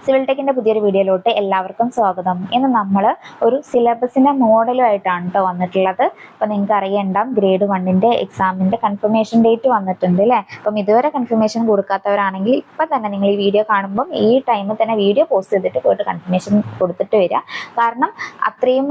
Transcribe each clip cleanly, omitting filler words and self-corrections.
Civil ടെക്കിന്റെ പുതിയൊരു വീഡിയോയിലോട്ട് എല്ലാവർക്കും സ്വാഗതം. ഇന്ന് നമ്മൾ ഒരു സിലബസിന്റെ മോഡലുമായിട്ടാണ് കേട്ടോ വന്നിട്ടുള്ളത്. അപ്പം നിങ്ങൾക്ക് അറിയണ്ടാം, ഗ്രേഡ് 1ന്റെ എക്സാമിന്റെ കൺഫർമേഷൻ ഡേറ്റ് വന്നിട്ടുണ്ട് അല്ലേ. അപ്പം ഇതുവരെ കൺഫർമേഷൻ കൊടുക്കാത്തവരാണെങ്കിൽ ഇപ്പം തന്നെ നിങ്ങൾ ഈ വീഡിയോ കാണുമ്പം ഈ ടൈമിൽ തന്നെ വീഡിയോ പോസ്റ്റ് ചെയ്തിട്ട് പോയിട്ട് കൺഫർമേഷൻ കൊടുത്തിട്ട് വരിക. കാരണം അത്രയും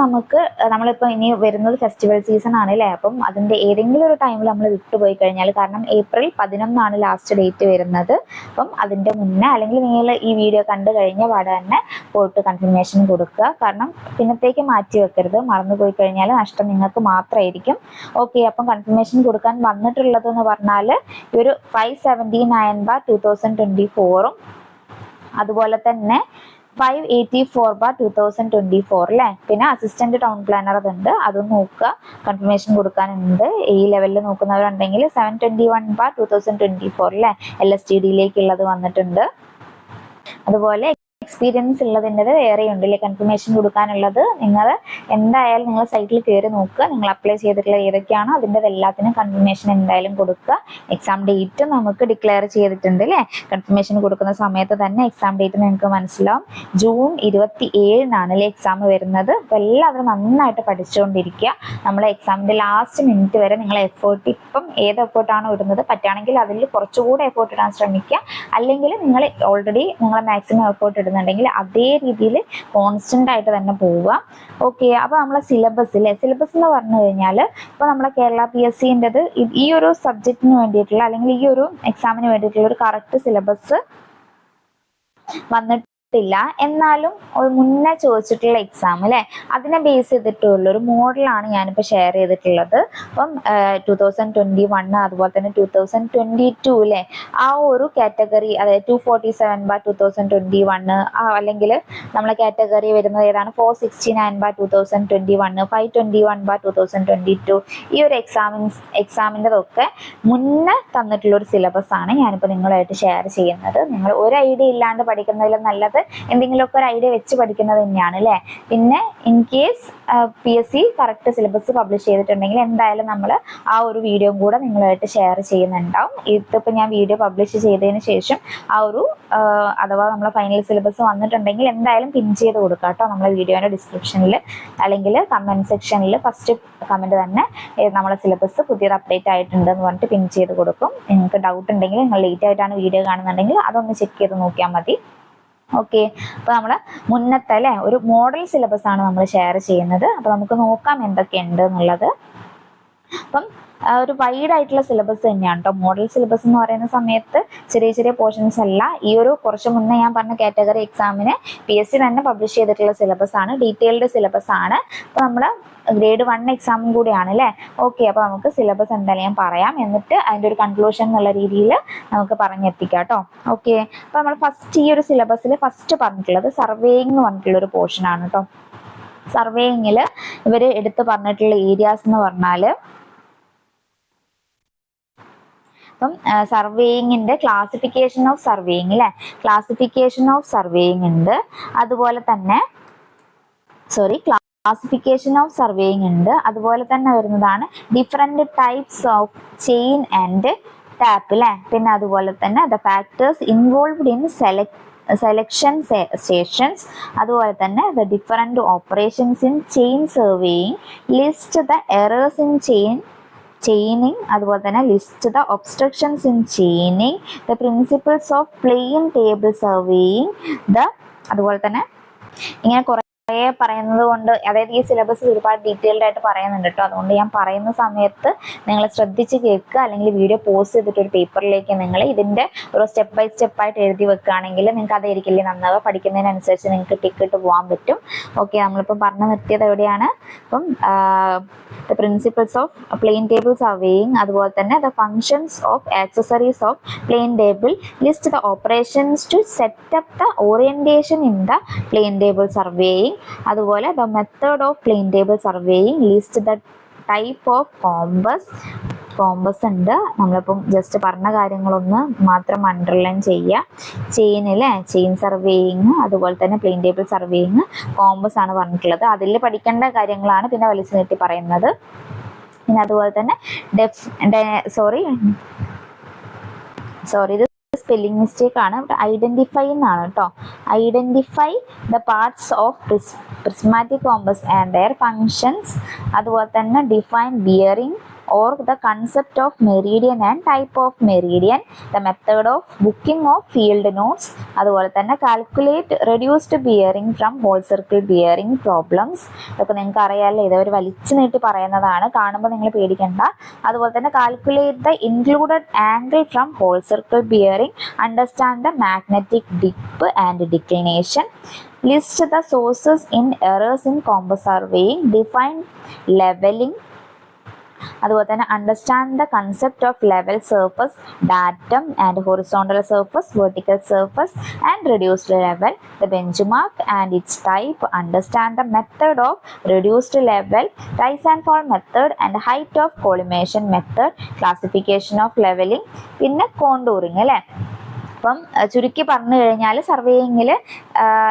നമ്മളിപ്പോൾ ഇനി വരുന്നത് ഫെസ്റ്റിവൽ സീസൺ ആണ് അല്ലേ. അപ്പം അതിൻ്റെ ഏതെങ്കിലും ഒരു ടൈമിൽ നമ്മൾ വിട്ടുപോയി കഴിഞ്ഞാൽ, കാരണം ഏപ്രിൽ 11 ലാസ്റ്റ് ഡേറ്റ് വരുന്നത്. അപ്പം അതിൻ്റെ മുന്നേ അല്ലെങ്കിൽ നിങ്ങൾ ഈ വീഡിയോ കണ്ടു കഴിഞ്ഞ പാടെ തന്നെ പോയിട്ട് കൺഫർമേഷൻ കൊടുക്കുക. കാരണം പിന്നത്തേക്ക് മാറ്റി വെക്കരുത്, മറന്നുപോയി കഴിഞ്ഞാൽ നഷ്ടം നിങ്ങൾക്ക് മാത്രമായിരിക്കും. ഓക്കെ, അപ്പം കൺഫർമേഷൻ കൊടുക്കാൻ വന്നിട്ടുള്ളത് എന്ന് പറഞ്ഞാൽ ഈ ഒരു 579/2024 അതുപോലെ തന്നെ 584/2024 അല്ലേ. പിന്നെ അസിസ്റ്റന്റ് ടൗൺ പ്ലാനർ അതുണ്ട്, അതും നോക്കുക. കൺഫർമേഷൻ കൊടുക്കാനുണ്ട്. ഈ ലെവലിൽ നോക്കുന്നവരുണ്ടെങ്കിൽ 721/2024 അല്ലേ, LSTDയിലേക്കുള്ളത് വന്നിട്ടുണ്ട്. അതുപോലെ എക്സ്പീരിയൻസ് ഉള്ളതിൻ്റെ വേറെ ഉണ്ടല്ലേ കൺഫർമേഷൻ കൊടുക്കാനുള്ളത്. നിങ്ങൾ എന്തായാലും നിങ്ങൾ സൈറ്റിൽ കയറി നോക്കുക, നിങ്ങൾ അപ്ലൈ ചെയ്തിട്ടുള്ള ഏതൊക്കെയാണോ അതിൻ്റെ എല്ലാത്തിനും കൺഫർമേഷൻ എന്തായാലും കൊടുക്കുക. എക്സാം ഡേറ്റ് നമുക്ക് ഡിക്ലെയർ ചെയ്തിട്ടുണ്ട് അല്ലേ. കൺഫർമേഷൻ കൊടുക്കുന്ന സമയത്ത് തന്നെ എക്സാം ഡേറ്റ് നിങ്ങൾക്ക് മനസ്സിലാവും. ജൂൺ 27 എക്സാം വരുന്നത്. അപ്പോൾ എല്ലാവരും നന്നായിട്ട് പഠിച്ചുകൊണ്ടിരിക്കുക. നമ്മളെ എക്സാമിൻ്റെ ലാസ്റ്റ് മിനിറ്റ് വരെ നിങ്ങൾ എഫേർട്ട്, ഇപ്പം ഏത് എഫേർട്ടാണോ ഇടുന്നത് പറ്റുകയാണെങ്കിൽ അതിൽ കുറച്ചുകൂടെ എഫേർട്ട് ഇടാൻ ശ്രമിക്കുക. അല്ലെങ്കിൽ നിങ്ങൾ ഓൾറെഡി നിങ്ങളെ മാക്സിമം എഫേർട്ട് ഇടുന്നുണ്ടെങ്കിൽ അതേ രീതിയിൽ കോൺസ്റ്റന്റ് ആയിട്ട് തന്നെ പോവുക. ഓക്കെ, അപ്പോൾ നമ്മളെ സിലബസ് എന്ന് പറഞ്ഞു കഴിഞ്ഞാൽ ഇപ്പോൾ നമ്മളെ കേരള PSCൻ്റെത് ഈ ഒരു സബ്ജക്റ്റിന് വേണ്ടിയിട്ടുള്ള അല്ലെങ്കിൽ ഈ ഒരു എക്സാമിന് വേണ്ടിയിട്ടുള്ള ഒരു കറക്റ്റ് സിലബസ് വന്നിട്ടില്ല. എന്നാലും ഒരു മുന്നേ ചോദിച്ചിട്ടുള്ള എക്സാം അല്ലേ, അതിനെ ബേസ് ചെയ്തിട്ടുള്ള ഒരു മോഡലാണ് ഞാനിപ്പോൾ ഷെയർ ചെയ്തിട്ടുള്ളത്. അപ്പം 2021 അതുപോലെ തന്നെ 2022 അല്ലേ, ആ ഒരു കാറ്റഗറി, അതായത് 247/2021 അല്ലെങ്കിൽ നമ്മളെ കാറ്റഗറി വരുന്നത് ഏതാണ് 469/2021, 521/2022. ഈ ഒരു എക്സാമിൻ്റെതൊക്കെ മുന്നേ തന്നിട്ടുള്ള ഒരു സിലബസ് ആണ് ഞാനിപ്പോൾ നിങ്ങളുമായിട്ട് ഷെയർ ചെയ്യുന്നത്. നിങ്ങൾ ഒരു ഐഡിയ ഇല്ലാണ്ട് പഠിക്കുന്നതിലും നല്ലത് എന്തെങ്കിലുമൊക്കെ ഒരു ഐഡിയ വെച്ച് പഠിക്കുന്നത് തന്നെയാണ് അല്ലേ. പിന്നെ in case PSC correct syllabus publish ചെയ്തിട്ടുണ്ടെങ്കിൽ എന്തായാലും നമ്മൾ ആ ഒരു വീഡിയോ കൂടെ നിങ്ങളുമായിട്ട് ഷെയർ ചെയ്യുന്നുണ്ടാവും. ഇതിപ്പോൾ ഞാൻ വീഡിയോ പബ്ലിഷ് ചെയ്തതിന് ശേഷം ആ ഒരു അഥവാ നമ്മളെ ഫൈനൽ സിലബസ് വന്നിട്ടുണ്ടെങ്കിൽ എന്തായാലും പിൻ ചെയ്ത് കൊടുക്കാം കേട്ടോ. നമ്മളെ വീഡിയോയുടെ ഡിസ്ക്രിപ്ഷനിൽ അല്ലെങ്കിൽ കമൻറ്റ് സെക്ഷനിൽ ഫസ്റ്റ് കമൻറ്റ് തന്നെ നമ്മളെ സിലബസ് പുതിയത് അപ്ഡേറ്റ് ആയിട്ടുണ്ട് എന്ന് പറഞ്ഞിട്ട് പിൻ ചെയ്ത് കൊടുക്കും. നിങ്ങൾക്ക് ഡൗട്ട് ഉണ്ടെങ്കിൽ നിങ്ങൾ ലേറ്റ് ആയിട്ടാണ് വീഡിയോ കാണുന്നുണ്ടെങ്കിൽ അതൊന്ന് ചെക്ക് ചെയ്ത് നോക്കിയാൽ മതി. ഓക്കെ, അപ്പോൾ നമ്മൾ മുന്നത്തെ അല്ലേ ഒരു മോഡൽ സിലബസ് ആണ് നമ്മൾ ഷെയർ ചെയ്യുന്നത്. അപ്പോൾ നമുക്ക് നോക്കാം എന്തൊക്കെയുണ്ട് എന്നുള്ളത്. അപ്പം ഒരു വൈഡ് ആയിട്ടുള്ള സിലബസ് തന്നെയാണ് കേട്ടോ. മോഡൽ സിലബസ് എന്ന് പറയുന്ന സമയത്ത് ചെറിയ ചെറിയ പോർഷൻസ് അല്ല. ഈ ഒരു കുറച്ച് മുന്നേ ഞാൻ പറഞ്ഞ കാറ്റഗറി എക്സാമിന് PSC തന്നെ പബ്ലിഷ് ചെയ്തിട്ടുള്ള സിലബസ് ആണ്, ഡീറ്റെയിൽഡ് സിലബസ് ആണ്. അപ്പോൾ നമ്മൾ ഗ്രേഡ് 1 എക്സാമും കൂടിയാണ് അല്ലേ. ഓക്കെ, അപ്പോൾ നമുക്ക് സിലബസ് എന്തായാലും ഞാൻ പറയാം, എന്നിട്ട് അതിൻ്റെ ഒരു കൺക്ലൂഷൻ എന്നുള്ള രീതിയിൽ നമുക്ക് പറഞ്ഞെത്തിക്കാം കേട്ടോ. ഓക്കെ, അപ്പോൾ നമ്മൾ ഫസ്റ്റ് ഈ ഒരു സിലബസിൽ ഫസ്റ്റ് പറഞ്ഞിട്ടുള്ളത് സർവേയിങ് എന്ന് പറഞ്ഞിട്ടുള്ള ഒരു പോർഷൻ ആണ് കേട്ടോ. സർവേയിങ്ങിൽ ഇവർ എടുത്ത് പറഞ്ഞിട്ടുള്ള ഏരിയാസ് എന്ന് പറഞ്ഞാൽ, അപ്പം സർവേയിങ്ങിന്റെ ക്ലാസിഫിക്കേഷൻ ഓഫ് സർവേയിങ് അല്ലേ, ക്ലാസിഫിക്കേഷൻ ഓഫ് സർവേയിങ് ഉണ്ട്. അതുപോലെ തന്നെ ക്ലാസിഫിക്കേഷൻ ഓഫ് സർവേയിങ് ഉണ്ട്. അതുപോലെ തന്നെ വരുന്നതാണ് different types of chain and tape അല്ലേ. പിന്നെ അതുപോലെ തന്നെ the factors involved in selection stations. അതുപോലെ തന്നെ the different operations in chain surveying, list the errors in chaining, അതുപോലെ തന്നെ list the obstructions in chaining, the principles of plane table surveying, അതുപോലെ തന്നെ ഇങ്ങനെ കുറേ പറയുന്നത് കൊണ്ട്, അതായത് ഈ സിലബസ് ഒരുപാട് ഡീറ്റെയിൽഡ് ആയിട്ട് പറയുന്നുണ്ട് കേട്ടോ. അതുകൊണ്ട് ഞാൻ പറയുന്ന സമയത്ത് നിങ്ങൾ ശ്രദ്ധിച്ച് കേൾക്കുക, അല്ലെങ്കിൽ വീഡിയോ പോസ്റ്റ് ചെയ്തിട്ട് ഒരു പേപ്പറിലേക്ക് നിങ്ങൾ ഇതിൻ്റെ ഒരു സ്റ്റെപ്പ് ബൈ സ്റ്റെപ്പ് ആയിട്ട് എഴുതി വെക്കുകയാണെങ്കിൽ നിങ്ങൾക്ക് അതായിരിക്കില്ലേ നന്നാവുക. പഠിക്കുന്നതിനനുസരിച്ച് നിങ്ങൾക്ക് ടിക്കിട്ട് പോകാൻ പറ്റും. ഓക്കെ, നമ്മളിപ്പോൾ പറഞ്ഞു നിർത്തിയത് എവിടെയാണ്? അപ്പം the principles of plane table surveying, അതുപോലെ തന്നെ the functions of accessories of plane table, list the operations to set up the orientation in the plane table surveying, അതുപോലെ the method of plane table surveying, list the type of compass ഉണ്ട്. നമ്മളിപ്പം just പറഞ്ഞ കാര്യങ്ങളൊന്ന് മാത്രം underline ചെയ്യുക. Chain surveying, അതുപോലെ തന്നെ plain table surveying, compass ആണ് പറഞ്ഞിട്ടുള്ളത്. അതിൽ പഠിക്കേണ്ട കാര്യങ്ങളാണ് പിന്നെ വലിച്ചു നീട്ടി പറയുന്നത്. പിന്നെ അതുപോലെ തന്നെ ഇത് സ്പെല്ലിംഗ് മിസ്റ്റേക്ക് ആണ്. ഇവിടെ ഐഡന്റിഫൈ എന്നാണ് കേട്ടോ. Identify the parts of prismatic compass and their functions. അതുപോലെ തന്നെ define bearing or the concept of meridian and type of meridian, the method of booking of field notes. അതുപോലെ തന്നെ calculate reduced bearing from whole circle bearing problems. ഇതൊക്കെ നിങ്ങൾക്ക് അറിയാമല്ലോ, ഇതവർ വലിച്ചു നീട്ടി പറയുന്നതാണ്, കാണുമ്പോൾ നിങ്ങൾ പേടിക്കണ്ട. അതുപോലെ തന്നെ calculate the included angle from whole circle bearing, understand the magnetic dip and declination, list the sources in errors in compass surveying, define levelling. അതുപോലെ തന്നെ understand the concept of level surface, datum and horizontal surface, vertical surface and reduced level, the bench mark and its type, understand the method of reduced level, rise and fall method and height of collimation method, classification of levelling, പിന്നെ contouring അല്ലേ. അപ്പം ചുരുക്കി പറഞ്ഞു കഴിഞ്ഞാൽ സർവേയിങ്ങിൽ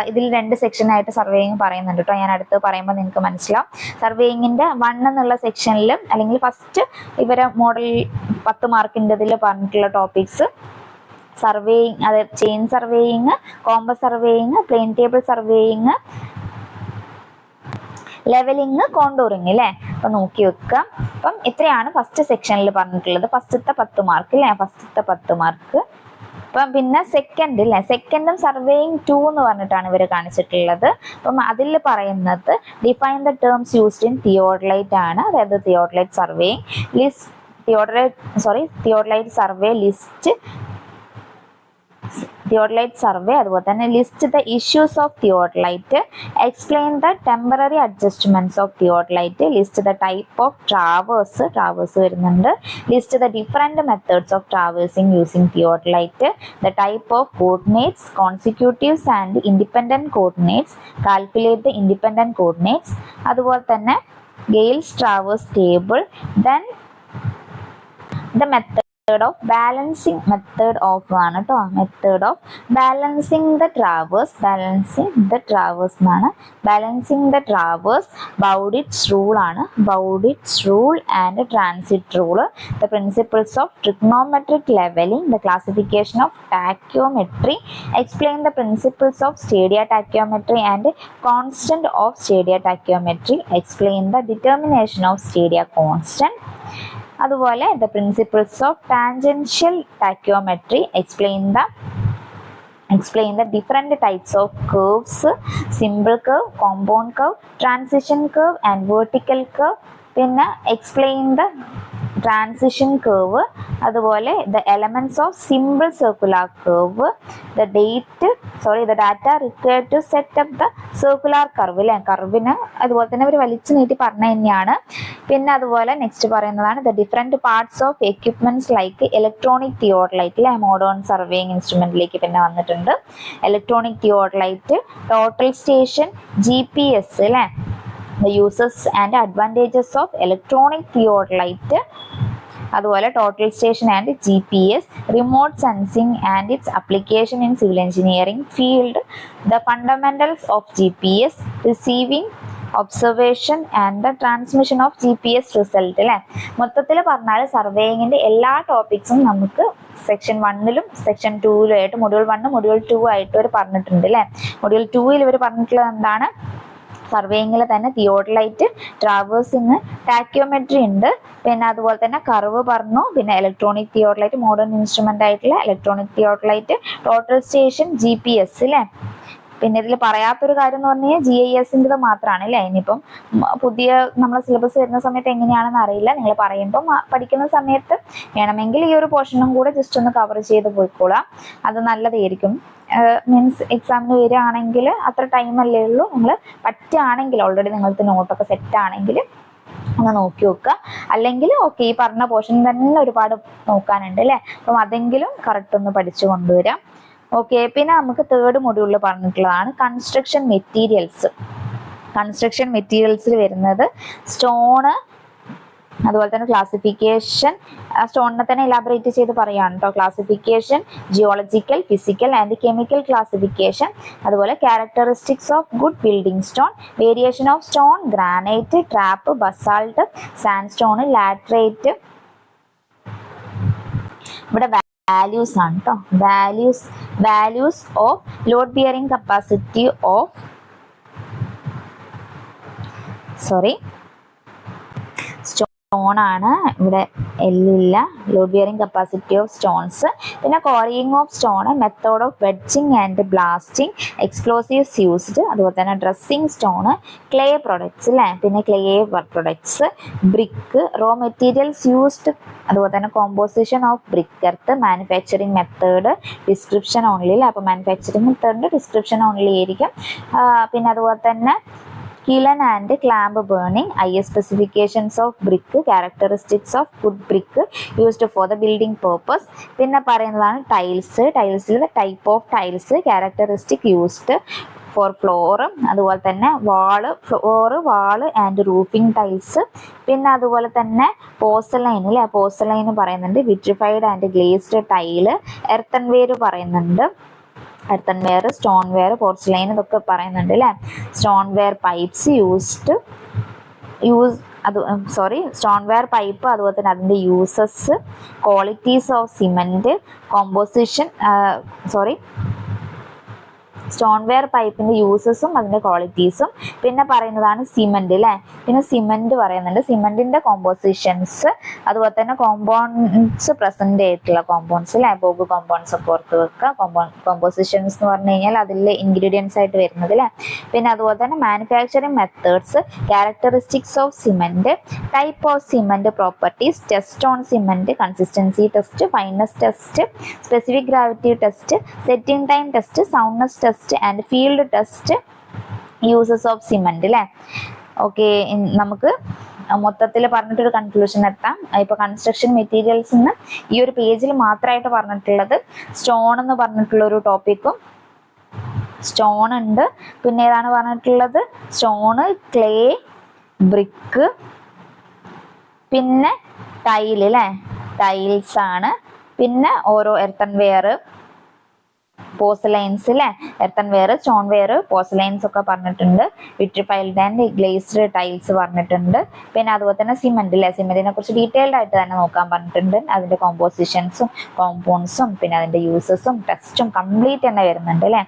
ഇതിൽ 2 സെക്ഷനായിട്ട് surveying പറയുന്നുണ്ട് കേട്ടോ. ഞാൻ അടുത്ത് പറയുമ്പോൾ നിങ്ങൾക്ക് മനസ്സിലാവും. സർവേയിങ്ങിൻ്റെ 1 എന്നുള്ള സെക്ഷനിൽ അല്ലെങ്കിൽ ഫസ്റ്റ് ഇവരെ മോഡൽ 10 മാർക്കിൻ്റെതിൽ പറഞ്ഞിട്ടുള്ള ടോപ്പിക്സ് സർവേയിങ്, അതായത് chain surveying, compass surveying, plane table surveying, levelling, contouring അല്ലേ. അപ്പം നോക്കി വെക്കുക. അപ്പം ഇത്രയാണ് ഫസ്റ്റ് സെക്ഷനിൽ പറഞ്ഞിട്ടുള്ളത്. ഫസ്റ്റത്തെ 10 മാർക്ക് അല്ലേ, ഫസ്റ്റത്തെ 10 മാർക്ക്. അപ്പം പിന്നെ സെക്കൻഡ് അല്ലേ, സെക്കൻഡും സർവേയിങ് 2 എന്ന് പറഞ്ഞിട്ടാണ് ഇവർ കാണിച്ചിട്ടുള്ളത്. അപ്പം അതിൽ പറയുന്നത് define the terms used in theodolite ആണ്. അതായത് theodolite surveying, theodolite survey list, theodolite survey. അതുപോലെ തന്നെ list the issues of theodolite, explain the temporary adjustments of theodolite, list the type of traverse വരുന്നുണ്ട്, list the different methods of traversing using theodolite, the type of coordinates, consecutives and independent coordinates, calculate the independent coordinates. അതുപോലെ തന്നെ Gale's traverse table, then the method of balancing, method of ആണ് കേട്ടോ, method of balancing the traverse, balancing the traverse, Bowditch's rule ആണ്, Bowditch's rule and transit rule, the principles of trigonometric levelling, the classification of tacheometry, explain the principles of stadia tacheometry and constant of stadia tacheometry, explain the determination of stadia constant. അതുപോലെ the principles of tangential tacheometry, explain the different types of curves, simple curve, compound curve, transition curve and vertical curve. പിന്നെ explain the transition curve, അതുപോലെ the elements of simple circular curve, the data required to set up the circular curve അല്ലേ, കർവിന് അതുപോലെ തന്നെ അവർ വലിച്ചു നീട്ടി പറഞ്ഞു തന്നെയാണ്. പിന്നെ അതുപോലെ നെക്സ്റ്റ് പറയുന്നതാണ് the different parts of equipments like electronic theodolite അല്ലെ, മോഡേൺ സർവേയിങ് ഇൻസ്ട്രുമെന്റിലേക്ക് പിന്നെ വന്നിട്ടുണ്ട്. Electronic theodolite, total station, GPS അല്ലേ, the uses and advantages of electronic theodolite, അതുപോലെ total station and GPS, remote sensing and it's application in civil engineering field, the fundamentals of GPS, receiving, observation and the transmission of GPS result അല്ലേ. മൊത്തത്തിൽ പറഞ്ഞാൽ സർവേയിങ്ങിൻ്റെ എല്ലാ ടോപ്പിക്സും നമുക്ക് section 1-ലും section 2-ലും ആയിട്ട്, module 1, module 2 ആയിട്ട് ഇവർ പറഞ്ഞിട്ടുണ്ട് അല്ലേ. മൊഡ്യൂൾ 2-ൽ ഇവർ പറഞ്ഞിട്ടുള്ളത് എന്താണ്, സർവേയിങ്ങിൽ തന്നെ തിയോഡലൈറ്റ്, ട്രാവേഴ്സിങ്, ടാക്യോമെട്രി ഉണ്ട്, പിന്നെ അതുപോലെ തന്നെ കർവ് പറഞ്ഞു, പിന്നെ ഇലക്ട്രോണിക് തിയോഡലൈറ്റ്, മോഡേൺ ഇൻസ്ട്രുമെന്റ് ആയിട്ടുള്ള electronic theodolite, total station, GPS അല്ലേ. പിന്നെ ഇതിൽ പറയാത്തൊരു കാര്യം എന്ന് പറഞ്ഞു കഴിഞ്ഞാൽ GIS-ൻ്റെത് മാത്രമാണ് അല്ലേ. ഇനിയിപ്പം പുതിയ നമ്മളെ സിലബസ് വരുന്ന സമയത്ത് എങ്ങനെയാണെന്ന് അറിയില്ല, നിങ്ങൾ പറയുമ്പം പഠിക്കുന്ന സമയത്ത് വേണമെങ്കിൽ ഈ ഒരു പോർഷനും കൂടെ ജസ്റ്റ് ഒന്ന് കവർ ചെയ്ത് പോയിക്കോളാം, അത് നല്ലതായിരിക്കും. മീൻസ് എക്സാമിന് വരികയാണെങ്കിൽ അത്ര ടൈമല്ലേ ഉള്ളൂ, നിങ്ങൾ പറ്റുകയാണെങ്കിൽ ഓൾറെഡി നിങ്ങൾക്ക് നോട്ടൊക്കെ സെറ്റ് ആണെങ്കിൽ ഒന്ന് നോക്കി വെക്കുക. അല്ലെങ്കിൽ ഓക്കെ, ഈ പറഞ്ഞ പോർഷൻ തന്നെ ഒരുപാട് നോക്കാനുണ്ട് അല്ലേ, അപ്പം അതെങ്കിലും കറക്റ്റ് ഒന്ന് പഠിച്ചു കൊണ്ടുവരാം. ഓക്കെ, പിന്നെ നമുക്ക് 3rd മൊഡ്യൂളിൽ പറഞ്ഞിട്ടുള്ളതാണ് കൺസ്ട്രക്ഷൻ മെറ്റീരിയൽസ്. കൺസ്ട്രക്ഷൻ മെറ്റീരിയൽസിൽ വരുന്നത് സ്റ്റോണ്, അതുപോലെ തന്നെ ക്ലാസിഫിക്കേഷൻ, സ്റ്റോണിനെ തന്നെ ഇലാബറേറ്റ് ചെയ്ത് പറയുകയാണ് കേട്ടോ. Classification, geological, physical and chemical classification, അതുപോലെ characteristics of good building stone, variation of stone, granite, trap, basalt, sandstone, laterite. ഇവിടെ വാല്യൂസ് ആണ് കേട്ടോ. Values of load bearing capacity of stone ആണ്. ഇവിടെ എല്ലില്ല. Load bearing capacity of stones. പിന്നെ quarrying of stone, method of wedging and blasting, explosives used, അതുപോലെ തന്നെ dressing stone, clay products അല്ലേ, പിന്നെ clay products, brick, raw materials used, അതുപോലെ തന്നെ composition of brick earth, manufacturing method, description only അല്ലേ. അപ്പോൾ manufacturing മെത്തേഡിൻ്റെ description only ആയിരിക്കും. പിന്നെ അതുപോലെ തന്നെ kiln and clamp burning, IS specifications of brick, characteristics of wood brick used for the building purpose. പിന്നെ പറയുന്നതാണ് ടൈൽസിൽ type of tiles, characteristic used for floor, അതുപോലെ തന്നെ വാള് ആൻഡ് റൂഫിംഗ് ടൈൽസ്. പിന്നെ അതുപോലെ തന്നെ പോർസലൈൻ പറയുന്നുണ്ട്, vitrified and glazed tile, earthenware പറയുന്നുണ്ട്, എർത്തൻവെയർ, സ്റ്റോൺ വെയർ, പോർസലൈൻ ഇതൊക്കെ പറയുന്നുണ്ട് അല്ലേ. Stoneware pipes stoneware pipe, അതുപോലെ തന്നെ അതിൻ്റെ uses, qualities of cement, composition stoneware പൈപ്പിൻ്റെ യൂസസും അതിൻ്റെ ക്വാളിറ്റീസും. പിന്നെ പറയുന്നതാണ് സിമെൻറ്റ് അല്ലേ. പിന്നെ സിമെൻറ്റ് പറയുന്നുണ്ട്, സിമെൻറ്റിൻ്റെ കോമ്പോസിഷൻസ്, അതുപോലെ തന്നെ കോമ്പൗണ്ട്സ് പ്രസൻറ്റ് ആയിട്ടുള്ള കോമ്പൗണ്ട്സ് അല്ലേ, ബോബ് കോമ്പൗണ്ട്സ് ഒക്കെ ഓർത്ത് വെക്കുക. കോമ്പോസിഷൻസ് എന്ന് പറഞ്ഞു കഴിഞ്ഞാൽ അതിൽ ഇൻഗ്രീഡിയൻസ് ആയിട്ട് വരുന്നത് അല്ലേ. പിന്നെ അതുപോലെ തന്നെ manufacturing methods, characteristics of cement, type of cement properties, test on cement, consistency test, ഫൈനസ് test, specific gravity test, setting time test, soundness test and field test, uses of cement അല്ലേ. ഓക്കെ, നമുക്ക് മൊത്തത്തിൽ പറഞ്ഞിട്ടൊരു കൺക്ലൂഷൻ എത്താം. ഇപ്പോൾ construction materials എന്ന് ഈ ഒരു പേജിൽ മാത്രമായിട്ട് പറഞ്ഞിട്ടുള്ളത് സ്റ്റോൺ എന്ന് പറഞ്ഞിട്ടുള്ളൊരു ടോപ്പിക്കും സ്റ്റോൺ ഉണ്ട്. പിന്നെ ഏതാണ് പറഞ്ഞിട്ടുള്ളത്? സ്റ്റോണ്, ക്ലേ, ബ്രിക്ക്, പിന്നെ ടൈല് അല്ലേ, ടൈൽസ് ആണ്. പിന്നെ ഓരോ എർത്തൻവെയർ, പോർസലൈൻസ് അല്ലേ, എർത്തൻവെയർ, സ്റ്റോൺ വെയർ, പോർസലൈൻസ് ഒക്കെ പറഞ്ഞിട്ടുണ്ട്. വിട്രിഫൈഡ് ആൻഡ് ഗ്ലേസ്ഡ് ടൈൽസ് പറഞ്ഞിട്ടുണ്ട്. പിന്നെ അതുപോലെ തന്നെ സിമെന്റ് അല്ലേ, സിമെന്റിനെ കുറിച്ച് ഡീറ്റെയിൽഡ് ആയിട്ട് തന്നെ നോക്കാൻ പറഞ്ഞിട്ടുണ്ട്. അതിന്റെ കോമ്പോസിഷൻസും കോമ്പൗണ്ട്സും പിന്നെ അതിന്റെ യൂസസും ടെസ്റ്റും കംപ്ലീറ്റ് തന്നെ വരുന്നുണ്ട് അല്ലേ.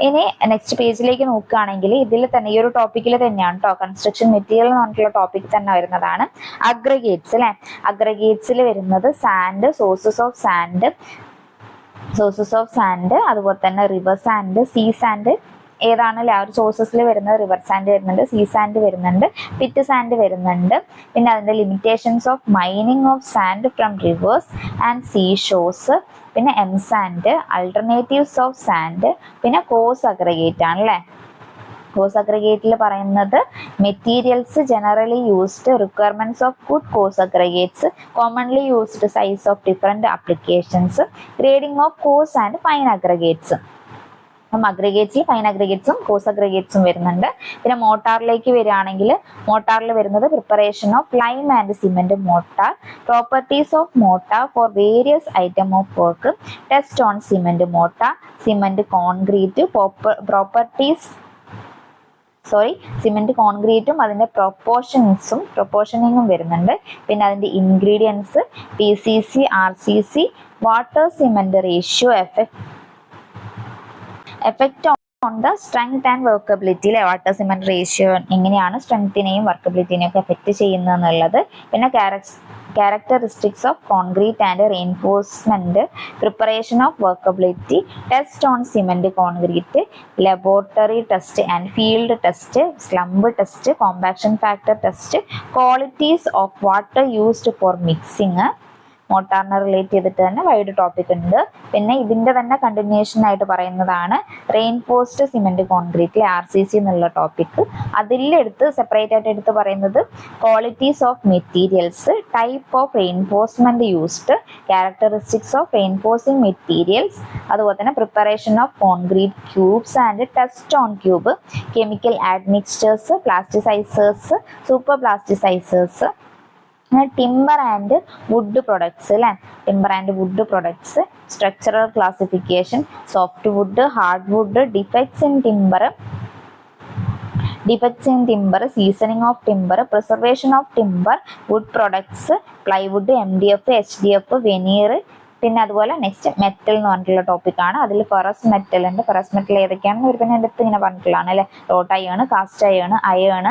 ഇനി നെക്സ്റ്റ് പേജിലേക്ക് നോക്കുകയാണെങ്കിൽ ഇതിൽ തന്നെ ഈ ഒരു ടോപ്പിക്കിൽ തന്നെയാണ് കേട്ടോ, കൺസ്ട്രക്ഷൻ മെറ്റീരിയൽ എന്ന് പറഞ്ഞിട്ടുള്ള ടോപ്പിക് തന്നെ വരുന്നതാണ്. അഗ്രഗേറ്റ്സ് അല്ലേ, അഗ്രഗേറ്റ്സിൽ വരുന്നത് സാൻഡ്, സോഴ്സസ് ഓഫ് സാൻഡ്, അതുപോലെ തന്നെ റിവർ സാൻഡ്, സീ സാൻഡ്. ഏതാണല്ലേ ആ ഒരു സോഴ്സസിൽ വരുന്നത്? റിവർ സാൻഡ് വരുന്നുണ്ട്, സീ സാൻഡ് വരുന്നുണ്ട്, പിറ്റ് സാൻഡ് വരുന്നുണ്ട്. പിന്നെ അതിൻ്റെ limitations of mining of sand from rivers and sea ഷോസ്, പിന്നെ M sand, alternatives of sand, പിന്നെ കോഴ്സ് അഗ്രഗേറ്റ് ആണല്ലേ. കോഴ്സ് അഗ്രഗേറ്റിൽ പറയുന്നത് materials generally used, requirements of good coarse aggregates, commonly used, size of different applications, grading of coarse and fine aggregates. അപ്പം അഗ്രഗേറ്റ്സിൽ fine അഗ്രഗേറ്റ്സും course അഗ്രഗേറ്റ്സും വരുന്നുണ്ട്. പിന്നെ മോട്ടാറിലേക്ക് വരികയാണെങ്കിൽ മോട്ടാറിൽ വരുന്നത് preparation of lime and cement mortar, properties of mortar for various item of work, test on cement mortar, cement concrete, cement കോൺക്രീറ്റും അതിന്റെ പ്രൊപ്പോർഷനിങ്ങും വരുന്നുണ്ട്. പിന്നെ അതിന്റെ ingredients, PCC, RCC, water cement ratio, effect on the strength and workability അല്ലെ. Water cement ratio എങ്ങനെയാണ് സ്ട്രെങ്ത്തിനെയും വർക്കബിലിറ്റിനെയും ഒക്കെ എഫക്റ്റ് ചെയ്യുന്നത് എന്നുള്ളത്. പിന്നെ characteristics of concrete and reinforcement, preparation of workability, test on cement concrete, laboratory test and field test, slump test, compaction factor test, qualities of water used for mixing. മോട്ടാറിനെ relate ചെയ്തിട്ട് തന്നെ wide topic ഉണ്ട്. പിന്നെ ഇതിന്റെ തന്നെ continuation ആയിട്ട് പറയുന്നതാണ് reinforced cement concrete RCC എന്നുള്ള ടോപ്പിക്. അതിലെടുത്ത് സെപ്പറേറ്റ് ആയിട്ട് എടുത്ത് പറയുന്നത് qualities of materials, type of reinforcement used, characteristics of reinforcing materials, അതുപോലെ തന്നെ preparation of concrete cubes and test on cube, chemical admixtures, plasticizers, super plasticizers, timber and wood products അല്ലെ. Timber and wood products, structural classification, softwood, hardwood, defects in timber, seasoning of timber, preservation of timber, wood products, plywood, MDF, HDF, veneer, പിന്നെ അതുപോലെ next metal എന്ന് പറഞ്ഞിട്ടുള്ള ടോപ്പിക്കാണ്. അതിൽ ferrous metal ഉണ്ട്. Ferrous metal ഏതൊക്കെയാണെന്ന് ഒരു പിന്നെ അടുത്ത് ഇങ്ങനെ പറഞ്ഞിട്ടുള്ളതാണ് അല്ലേ. Wrought iron, cast iron,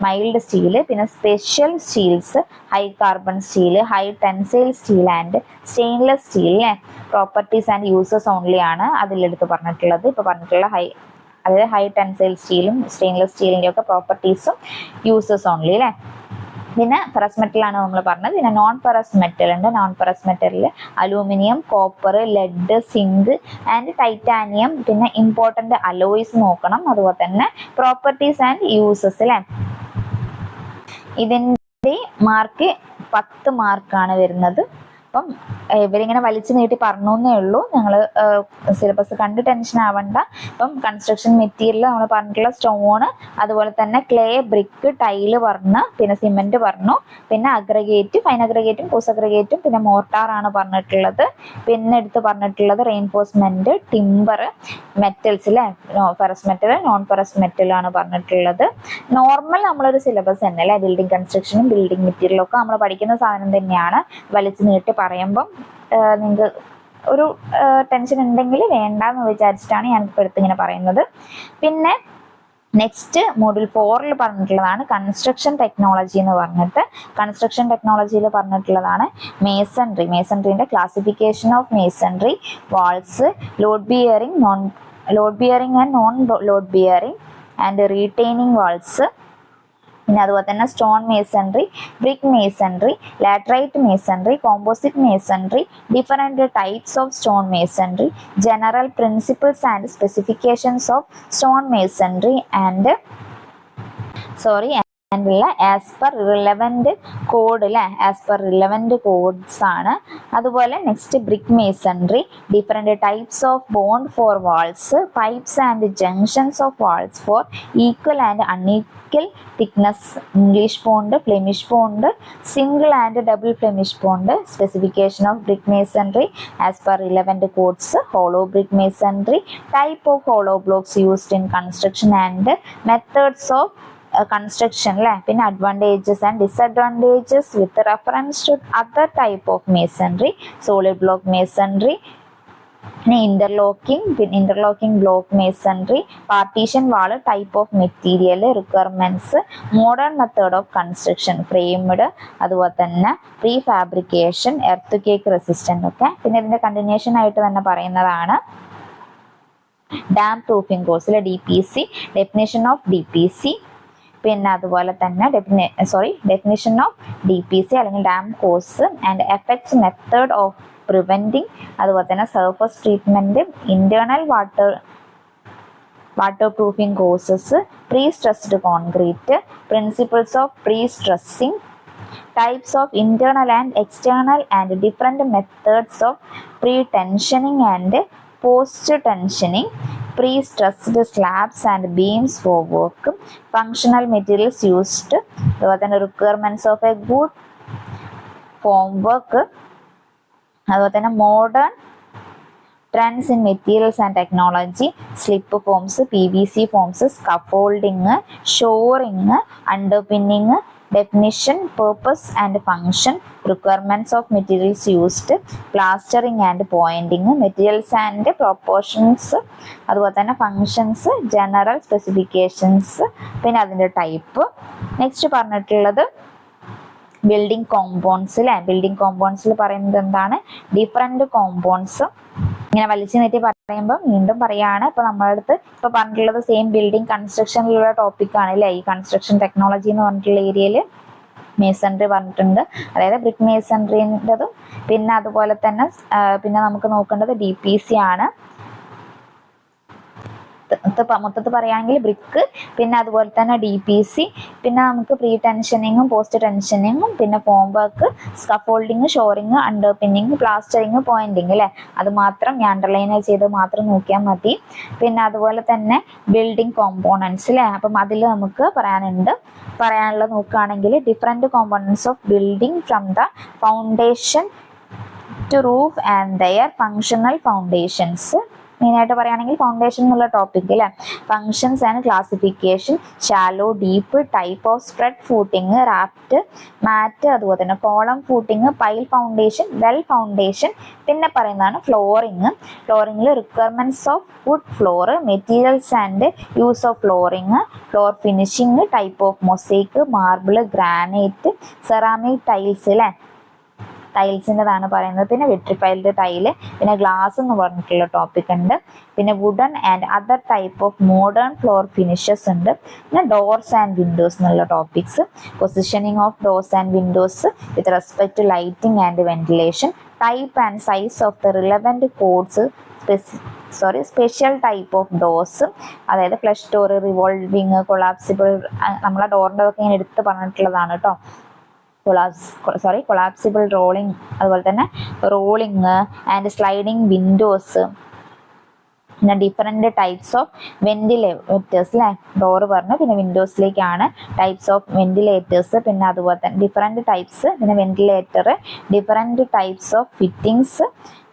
mild steel, പിന്നെ special steels, high carbon steel, high tensile steel and stainless steel. Properties and uses only ആണ് അതിലെടുത്ത് പറഞ്ഞിട്ടുള്ളത്. ഇപ്പോൾ പറഞ്ഞിട്ടുള്ള അതായത് ഹൈ ടെൻസൈൽ സ്റ്റീലും സ്റ്റെയിൻലെസ് സ്റ്റീലിൻ്റെ ഒക്കെ പ്രോപ്പർട്ടീസും യൂസസ് ഓൺലി അല്ലേ. പിന്നെ ഫെറസ് മെറ്റൽ ആണ് നമ്മൾ പറഞ്ഞത്. പിന്നെ നോൺ ഫെറസ് മെറ്റൽ ഉണ്ട്. നോൺ ഫെറസ് മെറ്റലിൽ aluminium, copper, lead, zinc and titanium, പിന്നെ ഇമ്പോർട്ടൻ്റ് അലോയ്സ് നോക്കണം. അതുപോലെ തന്നെ പ്രോപ്പർട്ടീസ് ആൻഡ് യൂസസ് അല്ലേ. ഇതിൻ്റെ മാർക്ക് 10 മാർക്കാണ് വരുന്നത്. അപ്പം ഇവരിങ്ങനെ വലിച്ചു നീട്ടി പറഞ്ഞേ ഉള്ളൂ. ഞങ്ങൾ സിലബസ് കണ്ട് ടെൻഷൻ ആവണ്ട. ഇപ്പം കൺസ്ട്രക്ഷൻ മെറ്റീരിയൽ നമ്മൾ പറഞ്ഞിട്ടുള്ള സ്റ്റോണ്, അതുപോലെ തന്നെ ക്ലേ, ബ്രിക്ക്, ടൈല് പറഞ്ഞു, പിന്നെ സിമെന്റ് പറഞ്ഞു, പിന്നെ അഗ്രഗേറ്റ്, ഫൈൻ അഗ്രഗേറ്റും കോസ് അഗ്രഗേറ്റും, പിന്നെ മോർട്ടാറാണ് പറഞ്ഞിട്ടുള്ളത്. പിന്നെ എടുത്ത് പറഞ്ഞിട്ടുള്ളത് റെയിൻഫോഴ്സ്മെന്റ്, ടിമ്പർ, മെറ്റൽസ് അല്ലേ. ഫെറസ് മെറ്റൽ, നോൺ ഫെറസ് മെറ്റലാണ് പറഞ്ഞിട്ടുള്ളത്. നോർമൽ നമ്മളൊരു സിലബസ് തന്നെ അല്ലേ. ബിൽഡിംഗ് കൺസ്ട്രക്ഷനും ബിൽഡിംഗ് മെറ്റീരിയലും ഒക്കെ നമ്മൾ പഠിക്കുന്ന സാധനം തന്നെയാണ്. വലിച്ചു നീട്ടി പറയുമ്പം നിങ്ങൾക്ക് ഒരു ടെൻഷൻ ഉണ്ടെങ്കിൽ വേണ്ടെന്ന് വിചാരിച്ചിട്ടാണ് ഞാനിപ്പോൾ എടുത്ത് ഇങ്ങനെ പറയുന്നത്. പിന്നെ നെക്സ്റ്റ് മോഡ്യൂൾ 4 പറഞ്ഞിട്ടുള്ളതാണ് കൺസ്ട്രക്ഷൻ ടെക്നോളജി എന്ന് പറഞ്ഞിട്ട്. കൺസ്ട്രക്ഷൻ ടെക്നോളജിയിൽ പറഞ്ഞിട്ടുള്ളതാണ് മേസൺറി. മേസൺറിന്റെ classification of masonry, walls, load bearing, non load bearing and non load bearing and retaining walls. പിന്നെ അതുപോലെ തന്നെ stone masonry, brick masonry, laterite masonry, composite masonry, different types of stone masonry, general principles and specifications of stone masonry and as per relevant code അല്ലേ. As per relevant codes ആണ്. അതുപോലെ next brick masonry, different types of bond for walls, pipes and junctions of walls for equal and unequal thickness, English bond, Flemish bond, single and double Flemish bond, specification of brick masonry as per relevant codes, hollow brick masonry, type of hollow blocks used in construction and methods of construction അല്ലേ. പിന്നെ advantages and disadvantages with reference to other type of masonry, solid block masonry, പിന്നെ interlocking block masonry, partition wall, type of material, requirements, modern method of construction, framed, അതുപോലെ തന്നെ pre fabrication, earthquake resistant ഒക്കെ. പിന്നെ ഇതിന്റെ continuation ആയിട്ട് തന്നെ പറയുന്നതാണ് damp proofing കോഴ്സിലെ DPC, ഡെഫിനേഷൻ ഓഫ് DPC, പിന്നെ അതുപോലെ തന്നെ ഡെഫിനേഷൻ ഓഫ് DPC അല്ലെങ്കിൽ damp course and effects, method of preventing, അതുപോലെ തന്നെ surface treatment, internal water proofing courses, pre stressed concrete, principles of pre stressing, types of internal and external and different methods of pre tensioning and post tensioning, pre-stressed slabs and beams for work, functional materials used, അതുപോലെ തന്നെ requirements of a good formwork, അതുപോലെ തന്നെ modern trends in materials and technology, slip forms, PVC forms, scaffolding, shoring, underpinning, definition, purpose and function, requirements of materials used, plastering and pointing, materials and proportions, അതുപോലെ തന്നെ functions, general specifications, പിന്നെ അതിൻ്റെ type. Next പറഞ്ഞിട്ടുള്ളത് building compounds അല്ലേ. Building കോമ്പൗണ്ട്സിൽ പറയുന്നത് എന്താണ്, different compounds. ഇങ്ങനെ വലിച്ചു നീട്ടി പറയുമ്പോൾ വീണ്ടും പറയാണ്. ഇപ്പൊ നമ്മളടുത്ത് ഇപ്പൊ പറഞ്ഞിട്ടുള്ളത് സെയിം ബിൽഡിംഗ് കൺസ്ട്രക്ഷനിലുള്ള ടോപ്പിക്കാണ് അല്ലേ. ഈ കൺസ്ട്രക്ഷൻ ടെക്നോളജി എന്ന് പറഞ്ഞിട്ടുള്ള ഏരിയയിൽ മേസൺറി പറഞ്ഞിട്ടുണ്ട്, അതായത് ബ്രിക്ക് മേസൺറിൻ്റെതും. പിന്നെ അതുപോലെ തന്നെ പിന്നെ നമുക്ക് നോക്കേണ്ടത് DPC ആണ്. മൊത്തത്തിൽ പറയുകയാണെങ്കിൽ ബ്രിക്ക്, പിന്നെ അതുപോലെ തന്നെ DPC, പിന്നെ നമുക്ക് പ്രീ ടെൻഷനിങ്ങും പോസ്റ്റ് ടെൻഷനിങ്ങും, പിന്നെ form work, scaffolding, shoring, underpinning, plastering, pointing അല്ലേ. അത് മാത്രം ഞാൻ അണ്ടർലൈൻ ചെയ്ത് മാത്രം നോക്കിയാൽ മതി. പിന്നെ അതുപോലെ തന്നെ ബിൽഡിംഗ് കോമ്പോണൻസ് അല്ലേ. അപ്പം അതിൽ നമുക്ക് പറയാനുള്ളത് നോക്കുകയാണെങ്കിൽ different components of building from the foundation to roof and their functional foundations, മെയിനായിട്ട് പറയുകയാണെങ്കിൽ ഫൗണ്ടേഷൻ എന്നുള്ള ടോപ്പിക് അല്ലേ. Functions and classification, shallow, deep, type of spread footing, raft, mat, അതുപോലെ തന്നെ column footing, pile foundation, well foundation. പിന്നെ പറയുന്നതാണ് flooring. ഫ്ലോറിങ്ങിൽ requirements of wood floor, materials and use of flooring, floor finishing, type of mosaic, marble, granite, ceramic tiles അല്ലേ, ടൈൽസിൻ്റെതാണ് പറയുന്നത്. പിന്നെ വിട്രിഫൈൽഡ് tile, പിന്നെ ഗ്ലാസ് എന്ന് പറഞ്ഞിട്ടുള്ള ടോപ്പിക് ഉണ്ട്. പിന്നെ wooden and other type of modern floor finishes ഉണ്ട്. പിന്നെ ഡോർസ് ആൻഡ് വിൻഡോസ് എന്നുള്ള topics, positioning of doors and windows with respect to lighting and ventilation, type and size of the relevant codes, special type of doors, അതായത് flush door, revolving, collapsible, നമ്മളെ ഡോറിൻ്റെ ഒക്കെ ഇങ്ങനെ എടുത്ത് പറഞ്ഞിട്ടുള്ളതാണ് കേട്ടോ. കൊളാപ്സിബിൾ റോളിംഗ്, അതുപോലെ തന്നെ റോളിംഗ് ആൻഡ് സ്ലൈഡിങ് വിൻഡോസ്. പിന്നെ ഡിഫറെൻറ്റ് ടൈപ്സ് ഓഫ് വെന്റിലേറ്റേഴ്സ് അല്ലേ, ഡോറ് പറഞ്ഞു. പിന്നെ വിൻഡോസിലേക്കാണ് ടൈപ്സ് ഓഫ് വെന്റിലേറ്റേഴ്സ്. പിന്നെ അതുപോലെ തന്നെ ഡിഫറെൻറ്റ് ടൈപ്സ്, പിന്നെ ventilator, different types of fittings,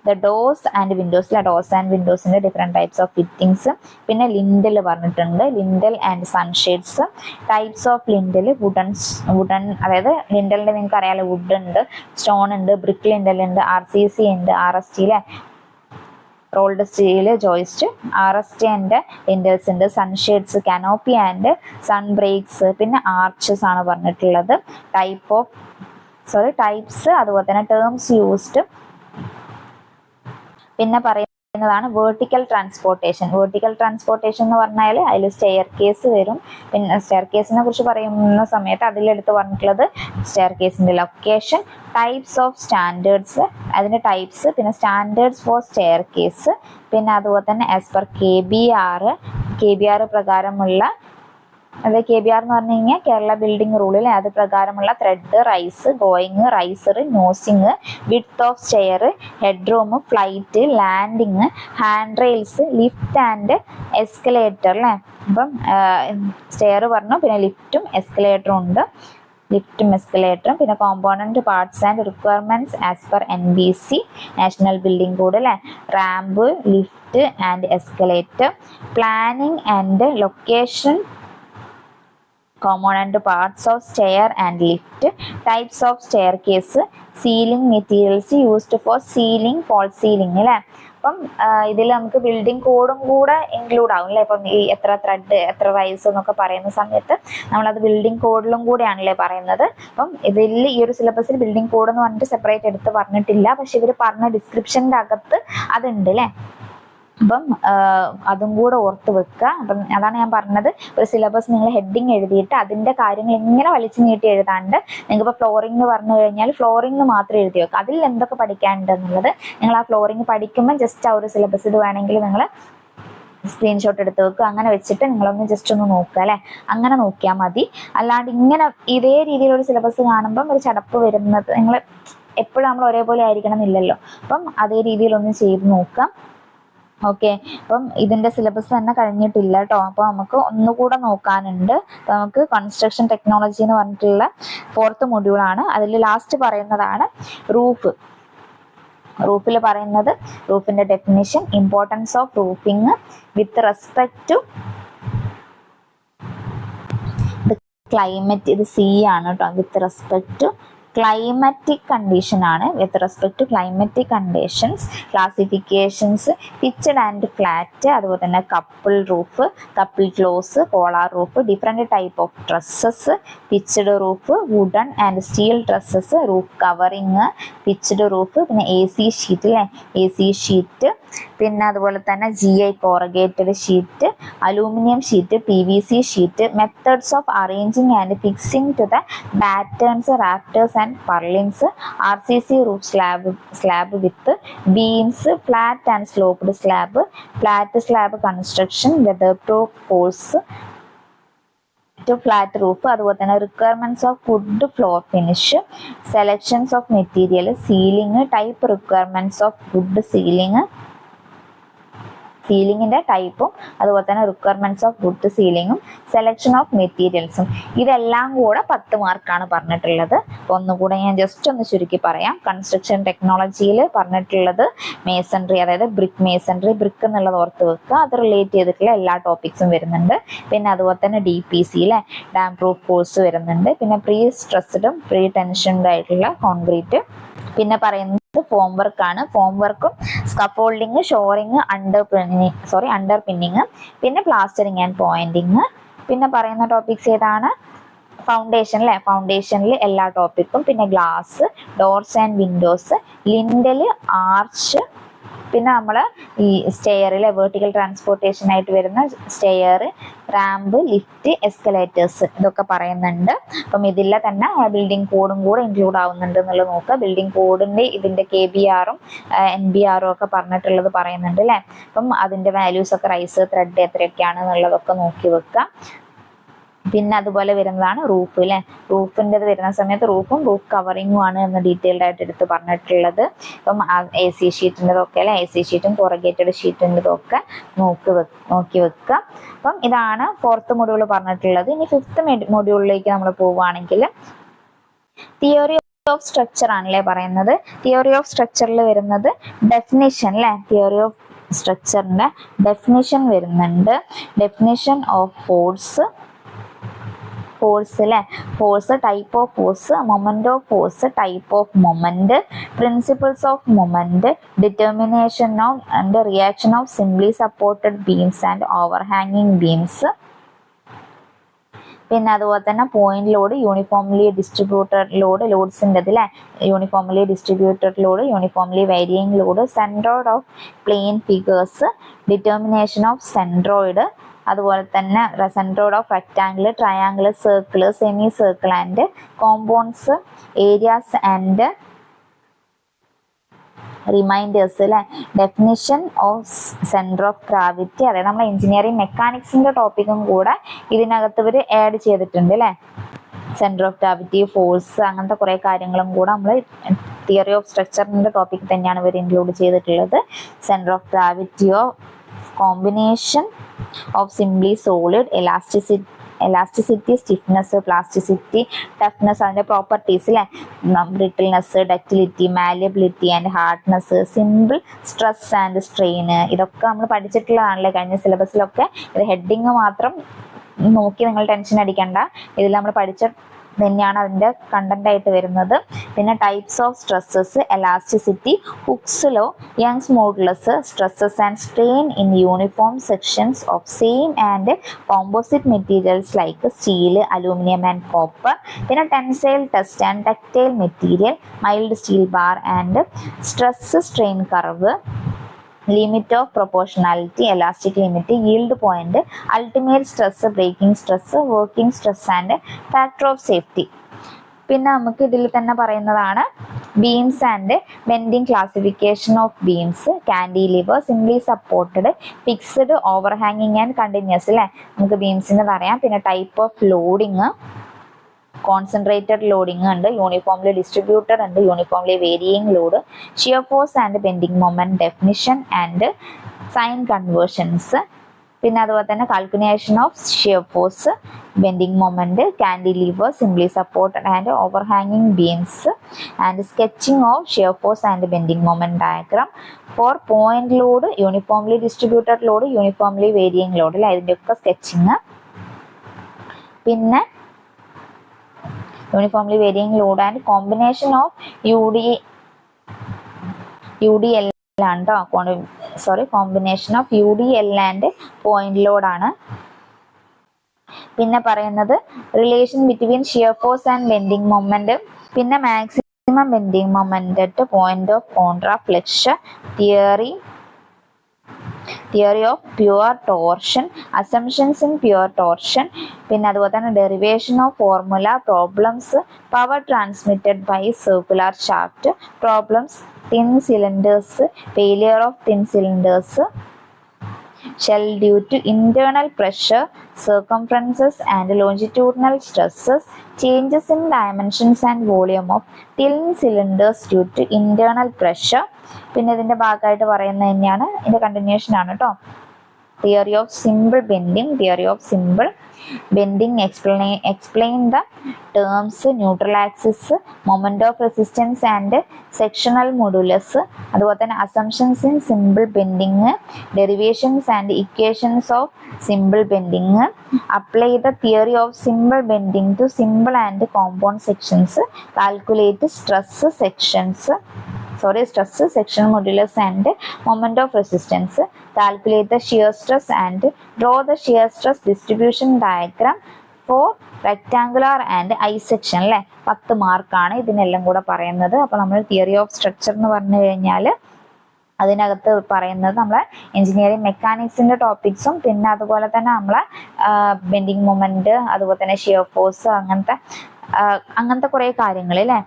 the doors and വിൻഡോസിലെ ഡോർസ് ആൻഡ് വിൻഡോസിൻ്റെ ഡിഫറെൻറ്റ് ടൈപ്സ് ഓഫ് ഫിറ്റിങ്സ്. പിന്നെ ലിൻഡൽ പറഞ്ഞിട്ടുണ്ട്, lintel and sunshades, types of lintel, wooden അതായത് ലിൻഡലിൻ്റെ നിങ്ങൾക്ക് അറിയാമല്ലോ, വുഡ് ഉണ്ട്, സ്റ്റോൺ ഉണ്ട്, ബ്രിക്ക് ലിൻഡൽ ഉണ്ട്, RCC ഉണ്ട്, RST അല്ലേ, rolled steel joist, RST and lintels ഉണ്ട്, സൺഷെയ്ഡ്സ്, കനോപ്പി ആൻഡ് സൺ ബ്രേക്സ്, പിന്നെ ആർച്ചസ് ആണ് പറഞ്ഞിട്ടുള്ളത്. ടൈപ്സ് അതുപോലെ തന്നെ ടേംസ് യൂസ്ഡ്. പിന്നെ പറയുന്നതാണ് വേർട്ടിക്കൽ ട്രാൻസ്പോർട്ടേഷൻ. വേർട്ടിക്കൽ ട്രാൻസ്പോർട്ടേഷൻ എന്ന് പറഞ്ഞാൽ അതിൽ സ്റ്റെയർ കേസ് വരും. പിന്നെ സ്റ്റെയർ കേസിനെ കുറിച്ച് പറയുന്ന സമയത്ത് അതിലെടുത്ത് പറഞ്ഞിട്ടുള്ളത് സ്റ്റെയർ കേസിൻ്റെ ലൊക്കേഷൻ, ടൈപ്സ് ഓഫ് സ്റ്റാൻഡേർഡ്സ്, അതിൻ്റെ ടൈപ്സ്, പിന്നെ സ്റ്റാൻഡേർഡ്സ് ഫോർ സ്റ്റെയർ കേസ്, പിന്നെ അതുപോലെ തന്നെ ആസ് പെർ KBR പ്രകാരമുള്ള, അതായത് KBR എന്ന് പറഞ്ഞു കഴിഞ്ഞാൽ കേരള ബിൽഡിംഗ് റൂളിൽ അത് പ്രകാരമുള്ള tread, rise, going, riser, nosing, width of stair, head room, flight, landing, hand rails, lift and escalator അല്ലേ. അപ്പം സ്റ്റെയർ പറഞ്ഞു, പിന്നെ ലിഫ്റ്റും എസ്കലേറ്ററും ഉണ്ട്, ലിഫ്റ്റും എസ്കലേറ്ററും. പിന്നെ component parts and requirements as per NBC national building code അല്ലേ, ramp, lift and escalator, planning and location, component parts of stair and lift, types of staircase, ceiling materials used for ceiling, false ceiling അല്ലേ. അപ്പം ഇതിൽ നമുക്ക് building കോഡും കൂടെ include ആവും അല്ലേ. ഇപ്പം ഈ എത്ര ത്രെഡ്, എത്ര റൈസ് എന്നൊക്കെ പറയുന്ന സമയത്ത് നമ്മളത് ബിൽഡിംഗ് കോഡിലും കൂടെയാണല്ലേ പറയുന്നത്. അപ്പം ഇതിൽ ഈ ഒരു സിലബസിൽ ബിൽഡിംഗ് കോഡ് എന്ന് പറഞ്ഞിട്ട് സെപ്പറേറ്റ് എടുത്ത് പറഞ്ഞിട്ടില്ല, പക്ഷെ ഇവർ പറഞ്ഞ ഡിസ്ക്രിപ്ഷൻ്റെ അകത്ത് അതുണ്ട് അല്ലേ. അപ്പം അതും കൂടെ ഓർത്ത് വെക്കുക. അപ്പം അതാണ് ഞാൻ പറഞ്ഞത്, ഒരു സിലബസ് നിങ്ങൾ ഹെഡിങ് എഴുതിയിട്ട് അതിൻ്റെ കാര്യങ്ങൾ ഇങ്ങനെ വലിച്ചു നീട്ടി എഴുതാണ്ട് നിങ്ങൾക്കിപ്പോൾ ഫ്ലോറിംഗ് എന്ന് പറഞ്ഞു കഴിഞ്ഞാൽ ഫ്ലോറിംഗ് മാത്രം എഴുതി വെക്കുക. അതിൽ എന്തൊക്കെ പഠിക്കാനുണ്ട് എന്നുള്ളത് നിങ്ങൾ ആ ഫ്ലോറിംഗ് പഠിക്കുമ്പോൾ ജസ്റ്റ് ആ ഒരു സിലബസ് ഇത് വേണമെങ്കിൽ നിങ്ങൾ സ്ക്രീൻഷോട്ട് എടുത്ത് വെക്കുക. അങ്ങനെ വെച്ചിട്ട് നിങ്ങളൊന്ന് ജസ്റ്റ് ഒന്ന് നോക്കുക അല്ലേ, അങ്ങനെ നോക്കിയാൽ മതി. അല്ലാണ്ട് ഇങ്ങനെ ഇതേ രീതിയിലൊരു സിലബസ് കാണുമ്പം ഒരു ചടപ്പ് വരുന്നത്, നിങ്ങൾ എപ്പോഴും നമ്മൾ ഒരേപോലെ ആയിരിക്കണം എന്നില്ലല്ലോ. അപ്പം അതേ രീതിയിലൊന്ന് ചെയ്ത് നോക്കാം. ഓക്കെ, അപ്പം ഇതിൻ്റെ സിലബസ് തന്നെ കഴിഞ്ഞിട്ടില്ല കേട്ടോ. അപ്പോൾ നമുക്ക് ഒന്നുകൂടെ നോക്കാനുണ്ട്. അപ്പോൾ നമുക്ക് കൺസ്ട്രക്ഷൻ ടെക്നോളജി എന്ന് പറഞ്ഞിട്ടുള്ള 4th മൊഡ്യൂളാണ്. അതിൽ ലാസ്റ്റ് പറയുന്നതാണ് റൂഫിൽ പറയുന്നത് റൂഫിൻ്റെ definition, importance of roofing with respect to climate. ഇത് C ആണ് കേട്ടോ, with respect to climatic condition ആണ്. With respect to climatic conditions, classifications, pitched and flat, അതുപോലെ തന്നെ couple roof, couple close, polar roof, different type of trusses, pitched roof, wooden and steel trusses, roof covering, pitched roof, പിന്നെ AC sheet അല്ലേ, AC sheet, പിന്നെ അതുപോലെ തന്നെ GI corrugated sheet, aluminium sheet, PVC sheet, methods of arranging and fixing to the patterns, rafters and purlins, RCC roof slab with beams, flat and sloped slab, flat slab construction, weather proof course to flat roof, അതുപോലെ തന്നെ requirements of wood floor finish, selections of material, ceiling, type requirements of wood ceiling, സീലിങ്ങിന്റെ ടൈപ്പും അതുപോലെ തന്നെ requirements of wood സീലിങ്ങും selection of മെറ്റീരിയൽസും ഇതെല്ലാം കൂടെ 10 മാർക്കാണ് പറഞ്ഞിട്ടുള്ളത്. ഒന്നുകൂടെ ഞാൻ ജസ്റ്റ് ഒന്ന് ചുരുക്കി പറയാം. കൺസ്ട്രക്ഷൻ ടെക്നോളജിയിൽ പറഞ്ഞിട്ടുള്ളത് മേസൺറി, അതായത് ബ്രിക്ക് മേസൺറി, ബ്രിക്ക് എന്നുള്ളത് ഓർത്ത് വെക്കുക. അത് റിലേറ്റ് ചെയ്തിട്ടുള്ള എല്ലാ ടോപ്പിക്സും വരുന്നുണ്ട്. പിന്നെ അതുപോലെ തന്നെ DPCയിലെ ഡാം പ്രൂഫ് കോഴ്സ് വരുന്നുണ്ട്. പിന്നെ പ്രീ സ്ട്രെസ്ഡും പ്രീ ടെൻഷൻഡ് ആയിട്ടുള്ള കോൺക്രീറ്റ്. പിന്നെ പറയുന്നത് ഫോം വർക്ക് ആണ്. ഫോം വർക്കും സ്കഫോൾഡിങ്, ഷോറിങ്, അണ്ടർ പിന്നിങ്, പിന്നെ പ്ലാസ്റ്ററിങ് ആൻഡ് പോയിന്റിങ്. പിന്നെ പറയുന്ന ടോപ്പിക്സ് ഏതാണ്? ഫൗണ്ടേഷൻ അല്ലെ, ഫൗണ്ടേഷനിൽ എല്ലാ ടോപ്പിക്കും. പിന്നെ glass, doors and Windows, lintel, arch, പിന്നെ നമ്മൾ ഈ സ്റ്റെയറിലെ വെർട്ടിക്കൽ ട്രാൻസ്പോർട്ടേഷൻ ആയിട്ട് വരുന്ന സ്റ്റെയർ, റാമ്പ്, ലിഫ്റ്റ്, എസ്കലേറ്റേഴ്സ് ഇതൊക്കെ പറയുന്നുണ്ട്. അപ്പം ഇതിലെ തന്നെ ബിൽഡിംഗ് കോഡും കൂടെ ഇൻക്ലൂഡ് ആവുന്നുണ്ട് എന്നുള്ളത് നോക്കുക. ബിൽഡിംഗ് കോഡിന്റെ ഇതിന്റെ KBRഉം NBRഉം ഒക്കെ പറഞ്ഞിട്ടുള്ളത് പറയുന്നുണ്ട് അല്ലെ. അപ്പം അതിന്റെ വാല്യൂസ് ഒക്കെ, റൈസ്, ത്രെഡ് എത്രയൊക്കെയാണ് എന്നുള്ളതൊക്കെ നോക്കി വെക്കുക. പിന്നെ അതുപോലെ വരുന്നതാണ് റൂഫ് അല്ലെ. റൂഫിൻ്റെ വരുന്ന സമയത്ത് റൂഫും റൂഫ് കവറിങ്ങും ആണ് എന്ന് ഡീറ്റെയിൽഡ് ആയിട്ട് എടുത്ത് പറഞ്ഞിട്ടുള്ളത്. ഇപ്പം AC ഷീറ്റിൻ്റെതൊക്കെ അല്ലെ, AC ഷീറ്റും കൊറഗേറ്റഡ് ഷീറ്റിൻ്റെതൊക്കെ നോക്കി വെക്കുക. അപ്പം ഇതാണ് 4th മൊഡ്യൂൾ പറഞ്ഞിട്ടുള്ളത്. ഇനി 5th മൊഡ്യൂളിലേക്ക് നമ്മൾ പോവുകയാണെങ്കിൽ തിയറി ഓഫ് സ്ട്രക്ചർ ആണല്ലേ പറയുന്നത്. തിയറി ഓഫ് സ്ട്രക്ചറിൽ വരുന്നത് ഡെഫിനിഷൻ അല്ലെ. തിയറി ഓഫ് സ്ട്രക്ചറിന്റെ ഡെഫിനിഷൻ വരുന്നുണ്ട്. ഡെഫിനിഷൻ ഓഫ് ഫോഴ്സ് അല്ലെ, force, type of force, moment of force, type of moment, principles of moment, determination of and reaction of simply supported beams and ഓവർഹാങ്ങിങ് beams. പിന്നെ അതുപോലെ തന്നെ point load, uniformly distributed load, ലോഡ്സിൻ്റെ അല്ലേ, uniformly distributed load, uniformly varying load, centroid of plane figures, determination of centroid, അതുപോലെ തന്നെ centroid of rectangle, triangle, circle, semicircle and compounds, areas and reminders അല്ലെ. Definition of centre of gravity, അതായത് നമ്മുടെ engineering മെക്കാനിക്സിന്റെ ടോപ്പിക്കും കൂടെ ഇതിനകത്ത് ഇവർ add ചെയ്തിട്ടുണ്ട് അല്ലെ. സെന്റർ ഓഫ് ഗ്രാവിറ്റി, ഫോഴ്സ്, അങ്ങനത്തെ കുറെ കാര്യങ്ങളും കൂടെ നമ്മൾ തിയറി ഓഫ് സ്ട്രക്ചറിന്റെ ടോപ്പിക് തന്നെയാണ് ഇവർ ഇൻക്ലൂഡ് ചെയ്തിട്ടുള്ളത്. Centre of gravity of combination of simply solid, elasticity, stiffness, plasticity, toughness, അതിന്റെ പ്രോപ്പർട്ടീസ് അല്ലെ, brittleness, ductility, malleability and hardness, simple stress and strain, ഇതൊക്കെ നമ്മൾ പഠിച്ചിട്ടുള്ളതാണല്ലേ കഴിഞ്ഞ സിലബസിലൊക്കെ. ഇത് ഹെഡിങ് മാത്രം നോക്കി നിങ്ങൾ ടെൻഷൻ അടിക്കണ്ട, ഇതിൽ നമ്മൾ പഠിച്ച തന്നെയാണ് അതിന്റെ കണ്ടന്റ് ആയിട്ട് വരുന്നത്. പിന്നെ types of stresses, elasticity, Hooke's law, Young's modulus, stresses and strain in uniform sections of same and composite materials like steel, aluminium and copper. പിന്നെ tensile test and ductile material, mild steel bar and stress strain curve, limit of proportionality, elastic limit, yield point, ultimate stress, breaking stress, working stress and factor of safety. പിന്നെ നമുക്ക് ഇതിൽ തന്നെ പറയുന്നതാണ് beams and bending, classification of beams, cantilever, simply supported, fixed, ഓവർഹാങ്ങിങ് and continuous അല്ലേ, നമുക്ക് ബീംസിന് പറയാം. പിന്നെ type of loading, concentrated loading ഉണ്ട്, യൂണിഫോംലി ഡിസ്ട്രിബ്യൂട്ടഡ് ഉണ്ട്, uniformly varying load, shear force and bending moment, definition and sign conversions. പിന്നെ അതുപോലെ തന്നെ calculation of shear force, bending moment, cantilever, simply supported and ഓവർഹാങ്ങിങ് beams and sketching of shear force and bending moment diagram for point load, uniformly distributed load, uniformly varying load അല്ലെ, ഇതിൻ്റെയൊക്കെ sketching. പിന്നെ uniformly varying load and combination of UDL ആണ് കേട്ടോ, combination of UDL and point load ആണ്. പിന്നെ പറയുന്നത് relation between shear force and bending moment, പിന്നെ maximum bending moment at point of contraflexure, theory of pure torsion, assumptions in pure torsion, പിന്നെ അതുപോലെ തന്നെ derivation of formula, problems, power transmitted by circular shaft, problems, thin cylinders, failure of thin cylinders, shell due to internal pressure, circumferences and longitudinal stresses, changes in dimensions and volume of thin cylinders due to internal pressure. പിന്നെ ഇതിന്റെ ഭാഗമായിട്ട് പറയുന്നത് തന്നെയാണ്, ഇതിന്റെ continuation ആണ് കേട്ടോ. Theory of simple bending explain the terms neutral axis, moment of resistance and sectional modulus. അതുപോലെ തന്നെ assumptions in simple bending, derivations and equations of simple bending, apply the theory of simple bending to simple and compound sections, calculate stress, section modulus and moment of resistance, calculate the shear stress and draw the shear stress distribution diagram for rectangular and I section. അല്ലേ, 10 മാർക്കാണ് ഇതിനെല്ലാം കൂടെ പറയുന്നത്. അപ്പോൾ നമ്മൾ theory of structure എന്ന് പറഞ്ഞു കഴിഞ്ഞാൽ അതിനകത്ത് പറയുന്നത് നമ്മളെ എഞ്ചിനീയറിംഗ് മെക്കാനിക്സിന്റെ ടോപ്പിക്സും പിന്നെ അതുപോലെ തന്നെ നമ്മളെ ബെൻഡിങ് മൊമെന്റ്, അതുപോലെ തന്നെ ഷിയർ ഫോഴ്സ്, അങ്ങനത്തെ കുറേ കാര്യങ്ങൾ അല്ലേ,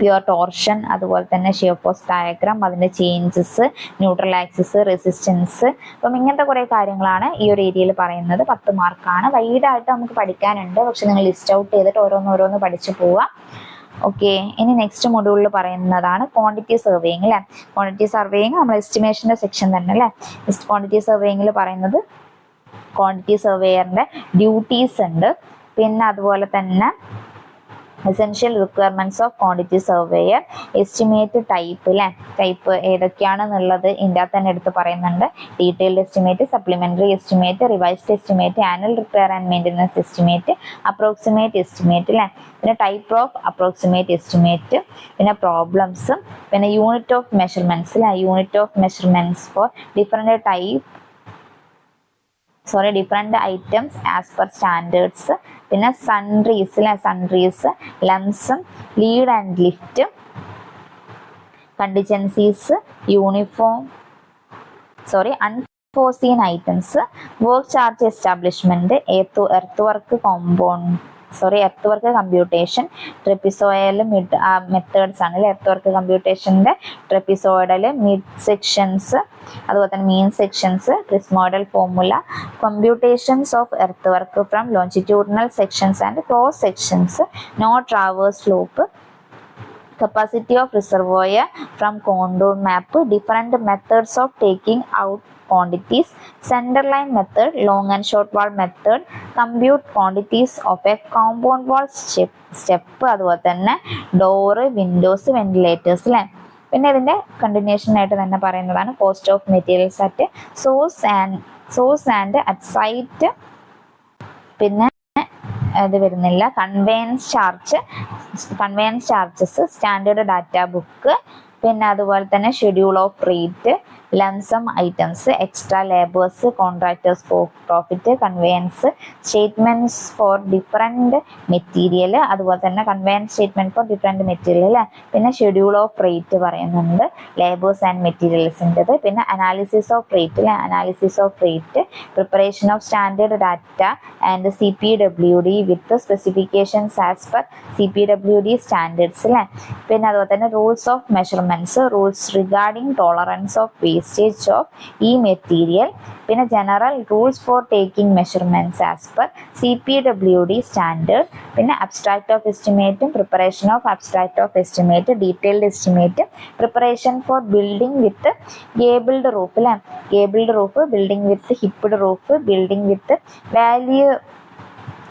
പ്യുവർ ടോർഷൻ, അതുപോലെ തന്നെ ഷിയർ ഫോഴ്സ് ഡയഗ്രാം, അതിൻ്റെ ചേഞ്ചസ്, ന്യൂട്രൽ ആക്സിസ്, റെസിസ്റ്റൻസ്. അപ്പം ഇങ്ങനത്തെ കുറേ കാര്യങ്ങളാണ് ഈ ഒരു ഏരിയയിൽ പറയുന്നത്. 10 മാർക്കാണ്. വൈഡായിട്ട് നമുക്ക് പഠിക്കാനുണ്ട്, പക്ഷെ നിങ്ങൾ ലിസ്റ്റ് ഔട്ട് ചെയ്തിട്ട് ഓരോന്നോരോന്ന് പഠിച്ചു പോവാം. ഓക്കെ, ഇനി നെക്സ്റ്റ് മൊഡ്യൂളിൽ പറയുന്നതാണ് ക്വാണ്ടിറ്റി സർവേയിങ് അല്ലേ. ക്വാണ്ടിറ്റി സർവേയിങ് നമ്മൾ എസ്റ്റിമേഷൻ്റെ സെക്ഷൻ തന്നെ അല്ലേ. ക്വാണ്ടിറ്റി സർവേയിങ്ങിൽ പറയുന്നത് ക്വാണ്ടിറ്റി സർവേയറിൻ്റെ ഡ്യൂട്ടീസ് ഉണ്ട്, പിന്നെ അതുപോലെ തന്നെ essential requirements of quantity surveyor, estimate type അല്ലേ, ടൈപ്പ് ഏതൊക്കെയാണെന്നുള്ളത് ഇതിൻ്റെ അകത്ത് തന്നെ എടുത്ത് പറയുന്നുണ്ട്. Detailed estimate, supplementary estimate, revised estimate, annual repair and maintenance estimate, approximate estimate അല്ലേ, പിന്നെ ടൈപ്പ് ഓഫ് അപ്രോക്സിമേറ്റ് എസ്റ്റിമേറ്റ്, പിന്നെ പ്രോബ്ലംസ്, പിന്നെ യൂണിറ്റ് ഓഫ് മെഷർമെൻറ്റ്സ് അല്ലേ, unit of measurements for different items as per standards, പിന്നെ sundries, lump sum, lead and lift, contingencies, unforeseen items, work charge establishment, earth work computation, trapezoidal methods ആണ് അല്ലെ. Earth work കമ്പ്യൂട്ടേഷൻ്റെ trapezoidal, mid sections, അതുപോലെ തന്നെ mean sections, prismoidal formula, computations of earth work from longitudinal sections and cross sections, no traverse slope, capacity of reservoir from contour map, different methods of taking out quantities, center line method, long and short wall method, compute quantities of a compound wall step, അതുപോലെ തന്നെ door, Windows, ventilators അല്ലേ. പിന്നെ ഇതിൻ്റെ continuation ആയിട്ട് തന്നെ പറയുന്നതാണ് cost of materials at source and at site, പിന്നെ ഇത് വരുന്നില്ല conveyance charges, standard data book, പിന്നെ അതുപോലെ തന്നെ schedule of rate, lump sum items, extra labours, contractors profit, conveyance statements for different material, അതുപോലെ തന്നെ conveyance statement for different material അല്ലേ. പിന്നെ ഷെഡ്യൂൾ ഓഫ് റേറ്റ് പറയുന്നുണ്ട്, ലേബേഴ്സ് ആൻഡ് മെറ്റീരിയൽസിൻ്റെത്, പിന്നെ analysis of rate, preparation of standard data and CPWD with specifications as per CPWD standards അല്ലേ. പിന്നെ അതുപോലെ തന്നെ rules of measurements, rules regarding tolerance of wastage of ഈ മെറ്റീരിയൽ, പിന്നെ general rules for taking measurements as per CPWD standard, പിന്നെ abstract of എസ്റ്റിമേറ്റും preparation of abstract of estimate, detailed estimate, preparation for building with gabled roof അല്ലേ, building with hipped roof, building with value,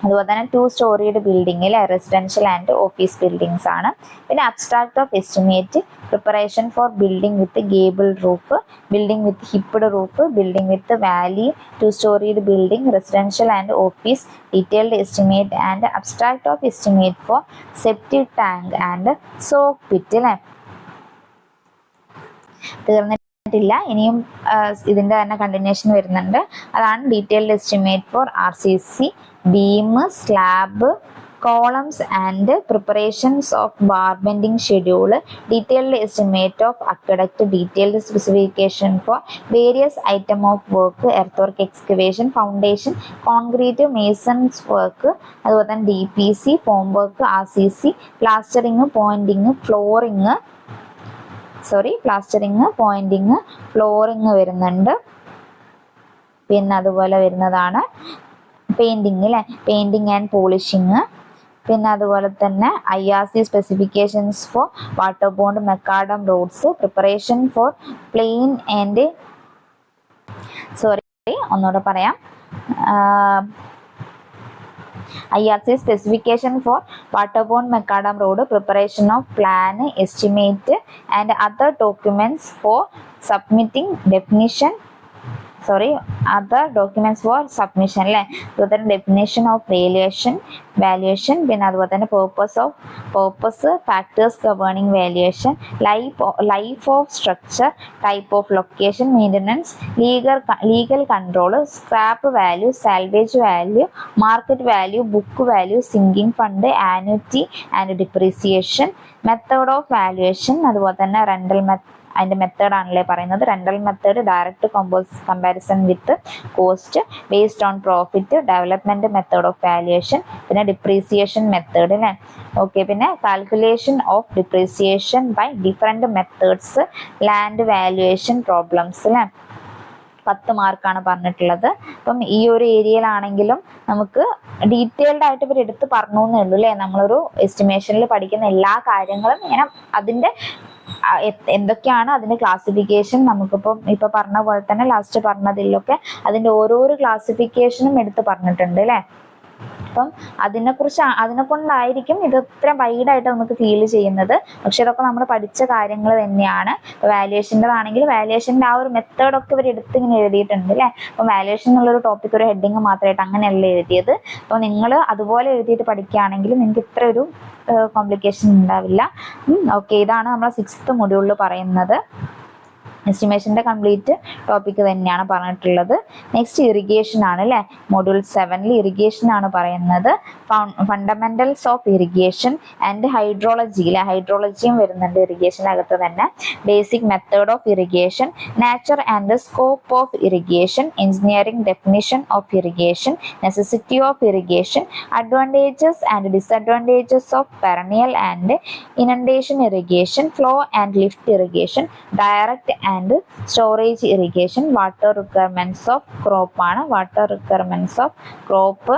അതുപോലെ തന്നെ 2 storeyed building അല്ലേ, residential and office buildings ആണ്. പിന്നെ abstract of estimate, preparation for building with gabled roof, building with hipped roof, building with valley, 2 storeyed building, residential and office, detailed estimate and abstract of estimate for septic tank and soak pit അല്ലേ. തീർന്നിട്ടില്ല, ഇനിയും ഇതിൻ്റെ തന്നെ continuation വരുന്നുണ്ട്. അതാണ് detailed estimate for RCC, beam, slab, columns and preparations of bar bending schedule, detailed estimate of aqueduct, detailed specification for various item of work, earthwork, excavation, foundation, concrete, masons work, അതുപോലെ തന്നെ DPC, form work, RCC, plastering, pointing, flooring വരുന്നുണ്ട്. പിന്നെ അതുപോലെ വരുന്നതാണ് painting അല്ലേ, painting and polishing. പിന്നെ അതുപോലെ തന്നെ IRC specifications for water bound macadam roads, preparation for plain and ഒന്നുകൂടെ പറയാം, IRC specification for waterborne macadam road, preparation of plan, estimate and other documents for submitting other documents for submission അല്ലേ. അതുപോലെ തന്നെ definition of valuation, പിന്നെ അതുപോലെ തന്നെ purpose factors governing valuation, life of structure, type of location, maintenance, legal control, scrap value, salvage value, market value, book value, sinking fund, annuity and depreciation, method of valuation, അതുപോലെ തന്നെ rental അതിൻ്റെ മെത്തേഡാണല്ലേ പറയുന്നത്. Rental method, direct comparison with cost based on profit, development method of valuation, പിന്നെ depreciation method അല്ലേ. Okay, പിന്നെ calculation of depreciation by different methods, land valuation problems അല്ലേ. 10 മാർക്കാണ് പറഞ്ഞിട്ടുള്ളത്. അപ്പം ഈ ഒരു ഏരിയയിലാണെങ്കിലും നമുക്ക് ഡീറ്റെയിൽഡ് ആയിട്ട് ഇവർ എടുത്ത് പറഞ്ഞു എന്നേ ഉള്ളൂ അല്ലേ. നമ്മളൊരു എസ്റ്റിമേഷനിൽ പഠിക്കുന്ന എല്ലാ കാര്യങ്ങളും ഇങ്ങനെ അതിൻ്റെ എന്തൊക്കെയാണ് അതിൻ്റെ ക്ലാസിഫിക്കേഷൻ, നമുക്കിപ്പം പറഞ്ഞ പോലെ തന്നെ ലാസ്റ്റ് പറഞ്ഞതിലൊക്കെ അതിൻ്റെ ഓരോരോ ക്ലാസിഫിക്കേഷനും എടുത്ത് പറഞ്ഞിട്ടുണ്ട് അല്ലേ. അപ്പം അതിനെ കൊണ്ടായിരിക്കും ഇത് ഇത്ര വൈഡായിട്ട് നമുക്ക് ഫീൽ ചെയ്യുന്നത്. പക്ഷെ ഇതൊക്കെ നമ്മൾ പഠിച്ച കാര്യങ്ങൾ തന്നെയാണ്. വാല്യുവേഷൻ്റെതാണെങ്കിൽ വാല്യുവേഷൻ്റെ ആ ഒരു മെത്തേഡൊക്കെ ഇവർ എടുത്തിങ്ങനെ എഴുതിയിട്ടുണ്ട് അല്ലേ. അപ്പം വാല്യുവേഷൻ എന്നുള്ളൊരു ടോപ്പിക് ഒരു ഹെഡിങ് മാത്രമായിട്ട് അങ്ങനെയല്ല എഴുതിയത്. അപ്പോൾ നിങ്ങൾ അതുപോലെ എഴുതിയിട്ട് പഠിക്കുകയാണെങ്കിൽ നിങ്ങൾക്ക് ഇത്ര ഒരു കോംപ്ലിക്കേഷൻ ഉണ്ടാവില്ല. ഓക്കെ, ഇതാണ് നമ്മൾ 6th മൊഡ്യൂളിൽ പറയുന്നത്. എസ്റ്റിമേഷൻ്റെ കംപ്ലീറ്റ് ടോപ്പിക് തന്നെയാണ് പറഞ്ഞിട്ടുള്ളത്. നെക്സ്റ്റ് ഇറിഗേഷൻ ആണ് അല്ലേ. മൊഡ്യൂൾ 7 ഇറിഗേഷൻ ആണ് പറയുന്നത്. Fundamentals of irrigation and hydrology അല്ലെ, ഹൈഡ്രോളജിയും വരുന്നുണ്ട് ഇറിഗേഷനകത്ത് തന്നെ. Basic method of irrigation, nature and scope of irrigation, engineering definition of irrigation, necessity of irrigation, advantages and disadvantages of perennial and inundation irrigation, flow and lift irrigation, direct and storage irrigation, water requirements of crop ആണ്. Water requirements of crop,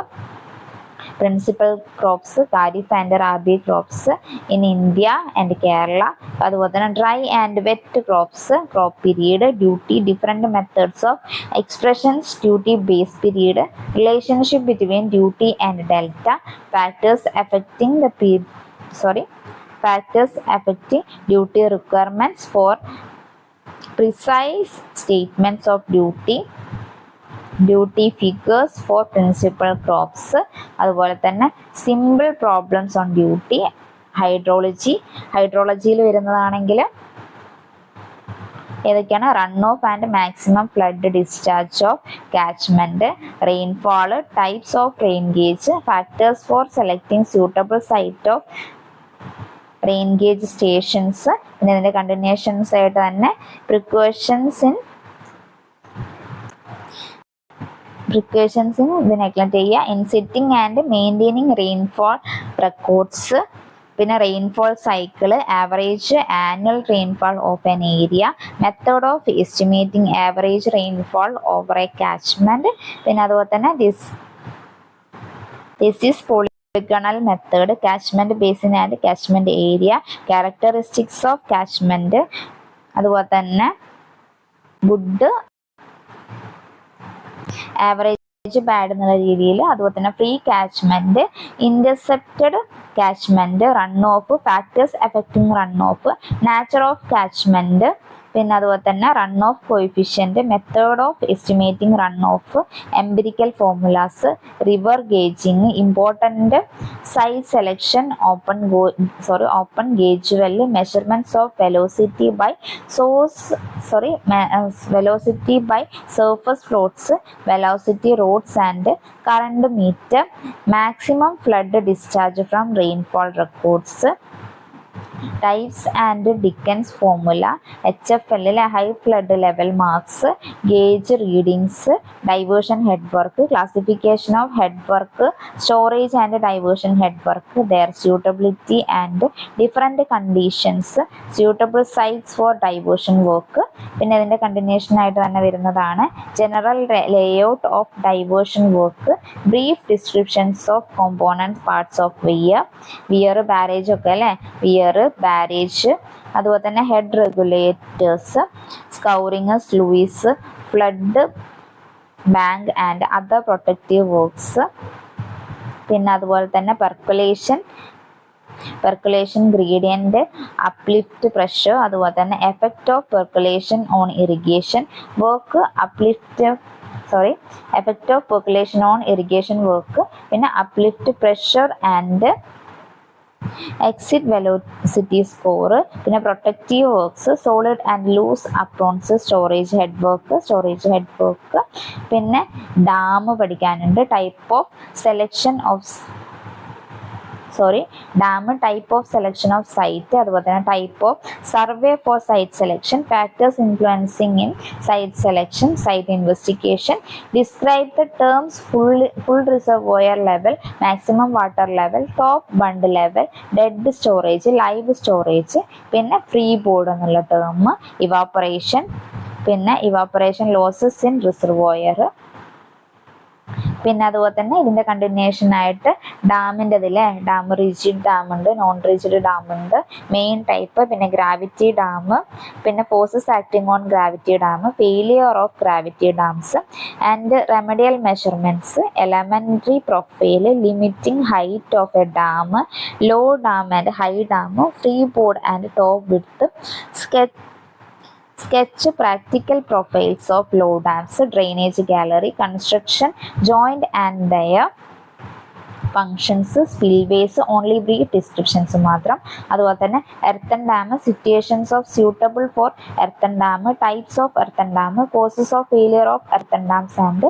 principal crops, kharif and rabi crops in India and Kerala. അതുപോലെ തന്നെ dry and wet crops, crop period, duty, different methods of expressions, duty base period, relationship between duty and delta, factors affecting duty requirements for precise statements of duty figures for principal crops. അതുപോലെ തന്നെ simple problems on duty. ഹൈഡ്രോളജിയിൽ വരുന്നതാണെങ്കിൽ ഏതൊക്കെയാണ്? Run off and maximum flood discharge of catchment, rainfall, types of rain gauge, factors for selecting suitable site of rain gauge stations. പിന്നെ ഇതിൻ്റെ continuations ആയിട്ട് തന്നെ precautions in the neglect area, in setting and maintaining rainfall records, പിന്നെ rainfall cycle, average annual rainfall of N area, method of estimating average rainfall over A catchment. പിന്നെ അതുപോലെ തന്നെ this is polygonal method, catchment basin and catchment area, characteristics of catchment. അതുപോലെ തന്നെ good, average, bad എന്നുള്ള രീതിയിൽ. അതുപോലെ തന്നെ free catchment, intercepted catchment, run off, factors affecting run off, nature of catchment, പിന്നെ അതുപോലെ തന്നെ run off coefficient, method of estimating run off, empirical formulas, river gauging, important site selection, open gauge well, measurements of velocity by surface floats, velocity rods and current meter, maximum flood discharge from rainfall records, types and Dickens formula, HFLലെ high flood level marks, gauge readings, diversion head work, classification of head work, storage and diversion head work, their suitability and different conditions, suitable sites for diversion work. പിന്നെ ഇതിൻ്റെ കണ്ടിന്യൂഷനായിട്ട് തന്നെ വരുന്നതാണ് general layout of diversion work, brief descriptions of component parts of weir barrage ഒക്കെ അല്ലേ, weir barrage, അതുപോലെ തന്നെ head regulators, scouring, sluice, flood bank and other protective works. പിന്നെ അതുപോലെ തന്നെ പെർക്കുലേഷൻ ഗ്രേഡിയൻറ്റ്, അപ്ലിഫ്റ്റ് പ്രഷർ, അതുപോലെ തന്നെ effect of percolation on irrigation work, effect of percolation on irrigation work, പിന്നെ uplift pressure and exit velocity scour, പിന്നെ protective works, solid and loose aprons, storage head work, പിന്നെ dam പഠിക്കാനുണ്ട്, type of selection of site, അതുപോലെ തന്നെ type of survey for site selection, factors influencing in site selection, site investigation, describe the terms full reservoir level, maximum water level, top bund level, dead storage, live storage, പിന്നെ free board എന്നുള്ള term, evaporation losses in reservoir. പിന്നെ അതുപോലെ തന്നെ ഇതിൻ്റെ continuation ആയിട്ട് ഡാമിൻ്റെതിലെ dam, rigid dam ഉണ്ട്, non rigid dam ഉണ്ട്, മെയിൻ ടൈപ്പ്, പിന്നെ ഗ്രാവിറ്റി ഡാം, പിന്നെ forces acting on gravity dam, failure of gravity dams and remedial measurements, elementary profile, limiting height of a dam, low dam and high dam, free board and top width, sketch practical profiles of low dams, drainage gallery, construction joint and their functions, spillways, only brief descriptions മാത്രം. അതുപോലെ തന്നെ earthen dam, situations of suitable for earthen dam, types of earthen dam, causes of failure of earthen dams and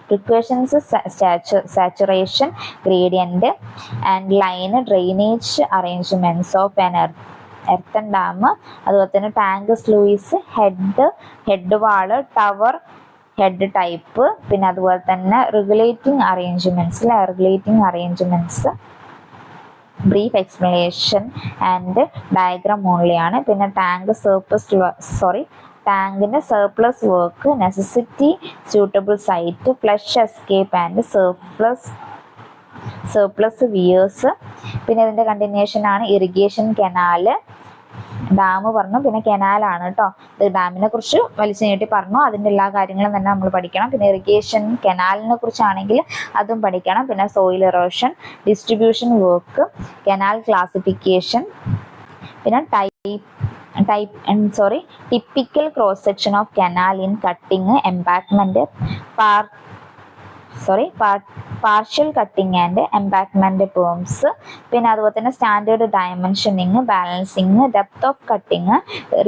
precautions, saturation gradient and line drainage arrangements of an earthen dam, അതുപോലെ തന്നെ tank, sluice, head wall, tower, head type, പിന്നെ അതുപോലെ തന്നെ regulating arrangements, brief explanation and diagram only ആണ്. പിന്നെ ടാങ്കിൻ്റെ surplus work, necessity, suitable site, flush escape and surplus weirs. പിന്നെ ഇതിൻ്റെ കണ്ടിന്യൂഷൻ ആണ് ഇറിഗേഷൻ കനാൽ, ഡാം പറഞ്ഞു, പിന്നെ കനാലാണ് കേട്ടോ. ഇത് ഡാമിനെ കുറിച്ച് വലിച്ചു നീട്ടി പറഞ്ഞു, അതിൻ്റെ എല്ലാ കാര്യങ്ങളും തന്നെ നമ്മൾ പഠിക്കണം. പിന്നെ ഇറിഗേഷൻ കനാലിനെ കുറിച്ചാണെങ്കിൽ അതും പഠിക്കണം. പിന്നെ soil erosion, distribution work, canal classification, പിന്നെ typical cross section of canal in cutting, embankment, partial cutting and embankment terms. പിന്നെ അതുപോലെ തന്നെ standard dimensioning, balancing, depth of cutting,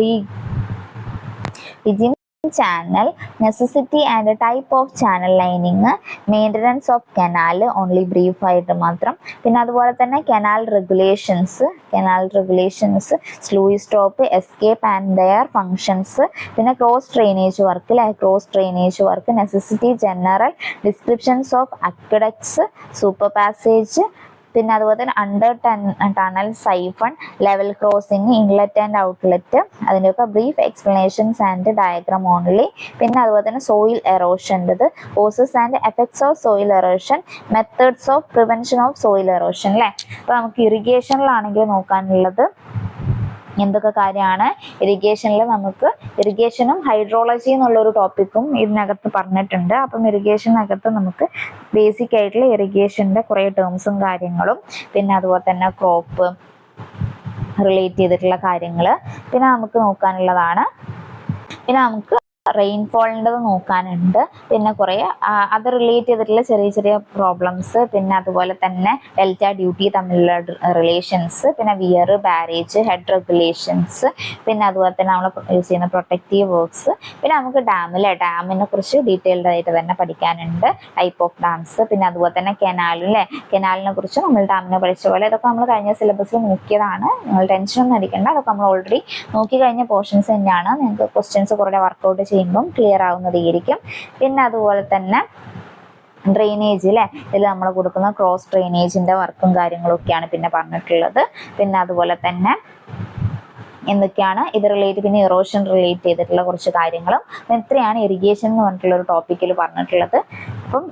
region channel, necessity and type of channel lining, maintenance of canal, only brief ആയിട്ട് മാത്രം. പിന്നെ അതുപോലെ തന്നെ canal regulations, sluice stop, escape and their functions, പിന്നെ cross drainage work, necessity, general descriptions of aqueducts, super passage, പിന്നെ അതുപോലെ തന്നെ under tunnel, siphon, level crossing, inlet and outlet, അതിൻ്റെയൊക്കെ brief explanations and diagram only. പിന്നെ അതുപോലെ തന്നെ soil എറോഷൻ്റെത്, causes and effects of soil erosion, methods of prevention of soil erosion അല്ലേ. അപ്പോൾ നമുക്ക് ഇറിഗേഷനിലാണെങ്കിൽ നോക്കാനുള്ളത് എന്തൊക്കെ കാര്യമാണ്? ഇറിഗേഷനിൽ നമുക്ക് ഇറിഗേഷനും ഹൈഡ്രോളജി എന്നുള്ളൊരു ടോപ്പിക്കും ഇതിനകത്ത് പറഞ്ഞിട്ടുണ്ട്. അപ്പം ഇറിഗേഷനകത്ത് നമുക്ക് ബേസിക് ആയിട്ടുള്ള ഇറിഗേഷൻ്റെ കുറേ ടേംസും കാര്യങ്ങളും, പിന്നെ അതുപോലെ തന്നെ ക്രോപ്പ് റിലേറ്റ് ചെയ്തിട്ടുള്ള കാര്യങ്ങൾ പിന്നെ നമുക്ക് നോക്കാനുള്ളതാണ്. പിന്നെ നമുക്ക് റെയിൻഫോളിൻ്റെ നോക്കാനുണ്ട്, പിന്നെ കുറേ അത് റിലേറ്റ് ചെയ്തിട്ടുള്ള ചെറിയ ചെറിയ പ്രോബ്ലംസ്, പിന്നെ അതുപോലെ തന്നെ ഡെൽറ്റ ഡ്യൂട്ടി തമ്മിലുള്ള റിലേഷൻസ്, പിന്നെ വിയർ, ബാരേജ്, ഹെഡ് റെഗുലേഷൻസ്, പിന്നെ അതുപോലെ തന്നെ നമ്മൾ യൂസ് ചെയ്യുന്ന പ്രൊട്ടക്റ്റീവ് വർക്ക്സ്, പിന്നെ നമുക്ക് ഡാമിനെ കുറിച്ച് ഡീറ്റെയിൽഡ് ആയിട്ട് തന്നെ പഠിക്കാനുണ്ട്, ടൈപ്പ് ഓഫ് ഡാംസ്, പിന്നെ അതുപോലെ തന്നെ കെനാലിനെ കുറിച്ച് നമ്മൾ ഡാമിനെ പഠിച്ച പോലെ ഇതൊക്കെ നമ്മൾ കഴിഞ്ഞ സിലബസിൽ നോക്കിയതാണ്. നിങ്ങൾ ടെൻഷനൊന്നും അടിക്കേണ്ട, അതൊക്കെ നമ്മൾ ഓൾറെഡി നോക്കി കഴിഞ്ഞ പോർഷൻസ് തന്നെയാണ്. നിങ്ങൾക്ക് ക്വസ്റ്റ്യൻസ് കുറേ വർക്കൗട്ട് ചെയ്യുമ്പം ക്ലിയർ ആവുന്നതായിരിക്കും. പിന്നെ അതുപോലെ തന്നെ ഡ്രെയിനേജ് ഇതിൽ നമ്മൾ കൊടുക്കുന്ന ക്രോസ് ഡ്രെയിനേജിൻ്റെ വർക്കും കാര്യങ്ങളൊക്കെയാണ് പിന്നെ പറഞ്ഞിട്ടുള്ളത്. പിന്നെ അതുപോലെ തന്നെ എന്തൊക്കെയാണ് ഇത് റിലേറ്റ്, പിന്നെ ഇറോഷൻ റിലേറ്റ് ചെയ്തിട്ടുള്ള കുറച്ച് കാര്യങ്ങളും. ഇത്രയാണ് ഇറിഗേഷൻ എന്ന് പറഞ്ഞിട്ടുള്ള ഒരു ടോപ്പിക്കിൽ പറഞ്ഞിട്ടുള്ളത്. അപ്പം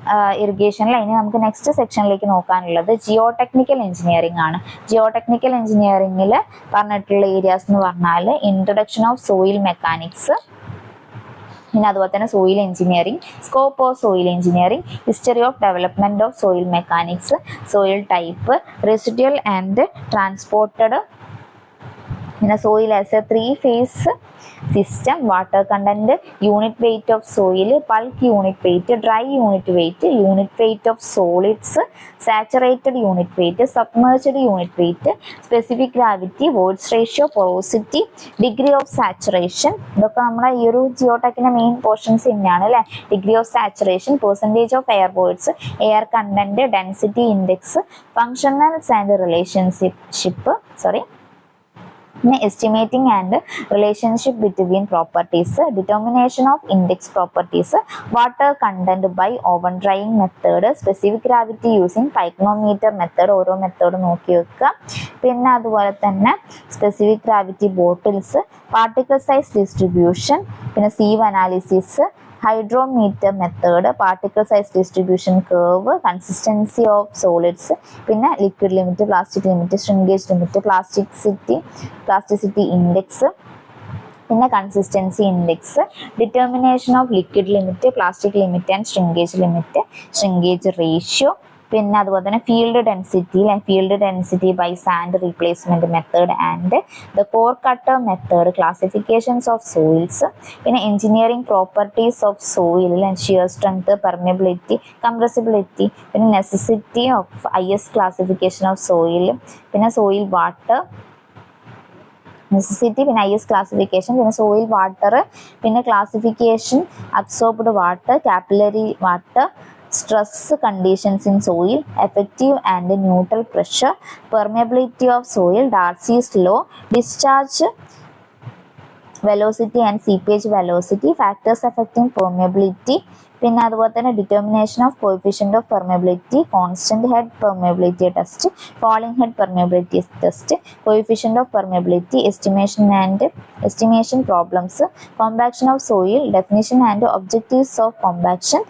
ഇറിഗേഷനിൽ ഇനി നമുക്ക് നെക്സ്റ്റ് സെക്ഷനിലേക്ക് നോക്കാനുള്ളത് ജിയോ ടെക്നിക്കൽ എഞ്ചിനീയറിംഗ് ആണ്. ജിയോ ടെക്നിക്കൽ എഞ്ചിനീയറിംഗിൽ പറഞ്ഞിട്ടുള്ള ഏരിയാസ് എന്ന് പറഞ്ഞാൽ ഇൻട്രൊഡക്ഷൻ ഓഫ് സോയിൽ മെക്കാനിക്സ്, പിന്നെ അതുപോലെ തന്നെ soil engineering, scope of soil engineering, history of development of soil mechanics, soil type, residual and transported, പിന്നെ soil as a 3-phase system, water content, unit weight of soil, bulk unit weight, dry unit weight of solids, saturated unit weight, submerged unit weight, specific gravity, voids ratio, porosity, degree of saturation. ഇതൊക്കെ നമ്മുടെ ഈ ഒരു ജിയോടെക്കിന്റെ main portions തന്നെയാണ് അല്ലേ. Degree of saturation, percentage of air voids, air content, density index, functionals and relationship, പിന്നെ estimating and relationship between properties, determination of index properties, water content by oven drying method, specific gravity using pycnometer method, ഓരോ method നോക്കി വെക്കുക. പിന്നെ അതുപോലെ തന്നെ specific gravity bottles, particle size distribution, പിന്നെ sieve analysis, hydrometer method, particle size distribution curve, consistency of solids, പിന്നെ liquid limit, plastic limit, shrinkage limit, plasticity index, പിന്നെ consistency index, determination of liquid limit, plastic limit and shrinkage ratio, പിന്നെ അതുപോലെ തന്നെ field density by sand replacement method and the core cutter method, classifications of soils, പിന്നെ engineering properties of soil, shear strength, permeability, compressibility, പിന്നെ necessity of IS classification of soil, പിന്നെ soil water necessity, പിന്നെ IS classification, പിന്നെ soil water, പിന്നെ classification, absorbed water, capillary water, stress conditions in soil, effective and neutral pressure, permeability of soil, Darcy's law, discharge velocity and seepage velocity, factors affecting permeability, പിന്നെ അതുപോലെ തന്നെ determination of coefficient of permeability, constant head permeability test, falling head permeability test, coefficient of permeability, estimation problems, compaction of soil, definition and objectives of compaction.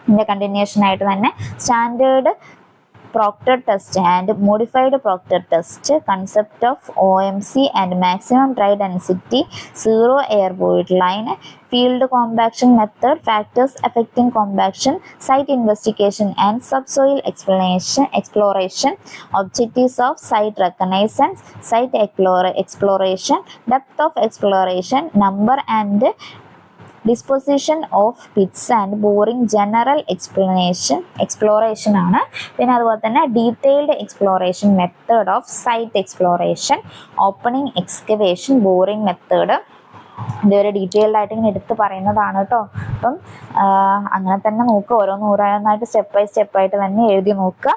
ഇതിന്റെ continuation ആയിട്ട് തന്നെ standard Proctor test and modified Proctor test, concept of OMC and maximum dry density, zero air void line, field compaction method, factors affecting compaction, site investigation and subsoil exploration, objectives of site reconnaissance, site exploration, depth of exploration, number and disposition of pits and boring, general exploration ആണ്. പിന്നെ അതുപോലെ തന്നെ detailed exploration method of site exploration, opening, excavation, boring method, ഇതുവരെ detailed ആയിട്ട് ഇങ്ങനെ എടുത്ത് പറയുന്നതാണ് കേട്ടോ. അപ്പം അങ്ങനെ തന്നെ നോക്കുക, ഓരോന്നായിട്ട് സ്റ്റെപ്പ് ബൈ സ്റ്റെപ്പായിട്ട് തന്നെ എഴുതി നോക്കുക.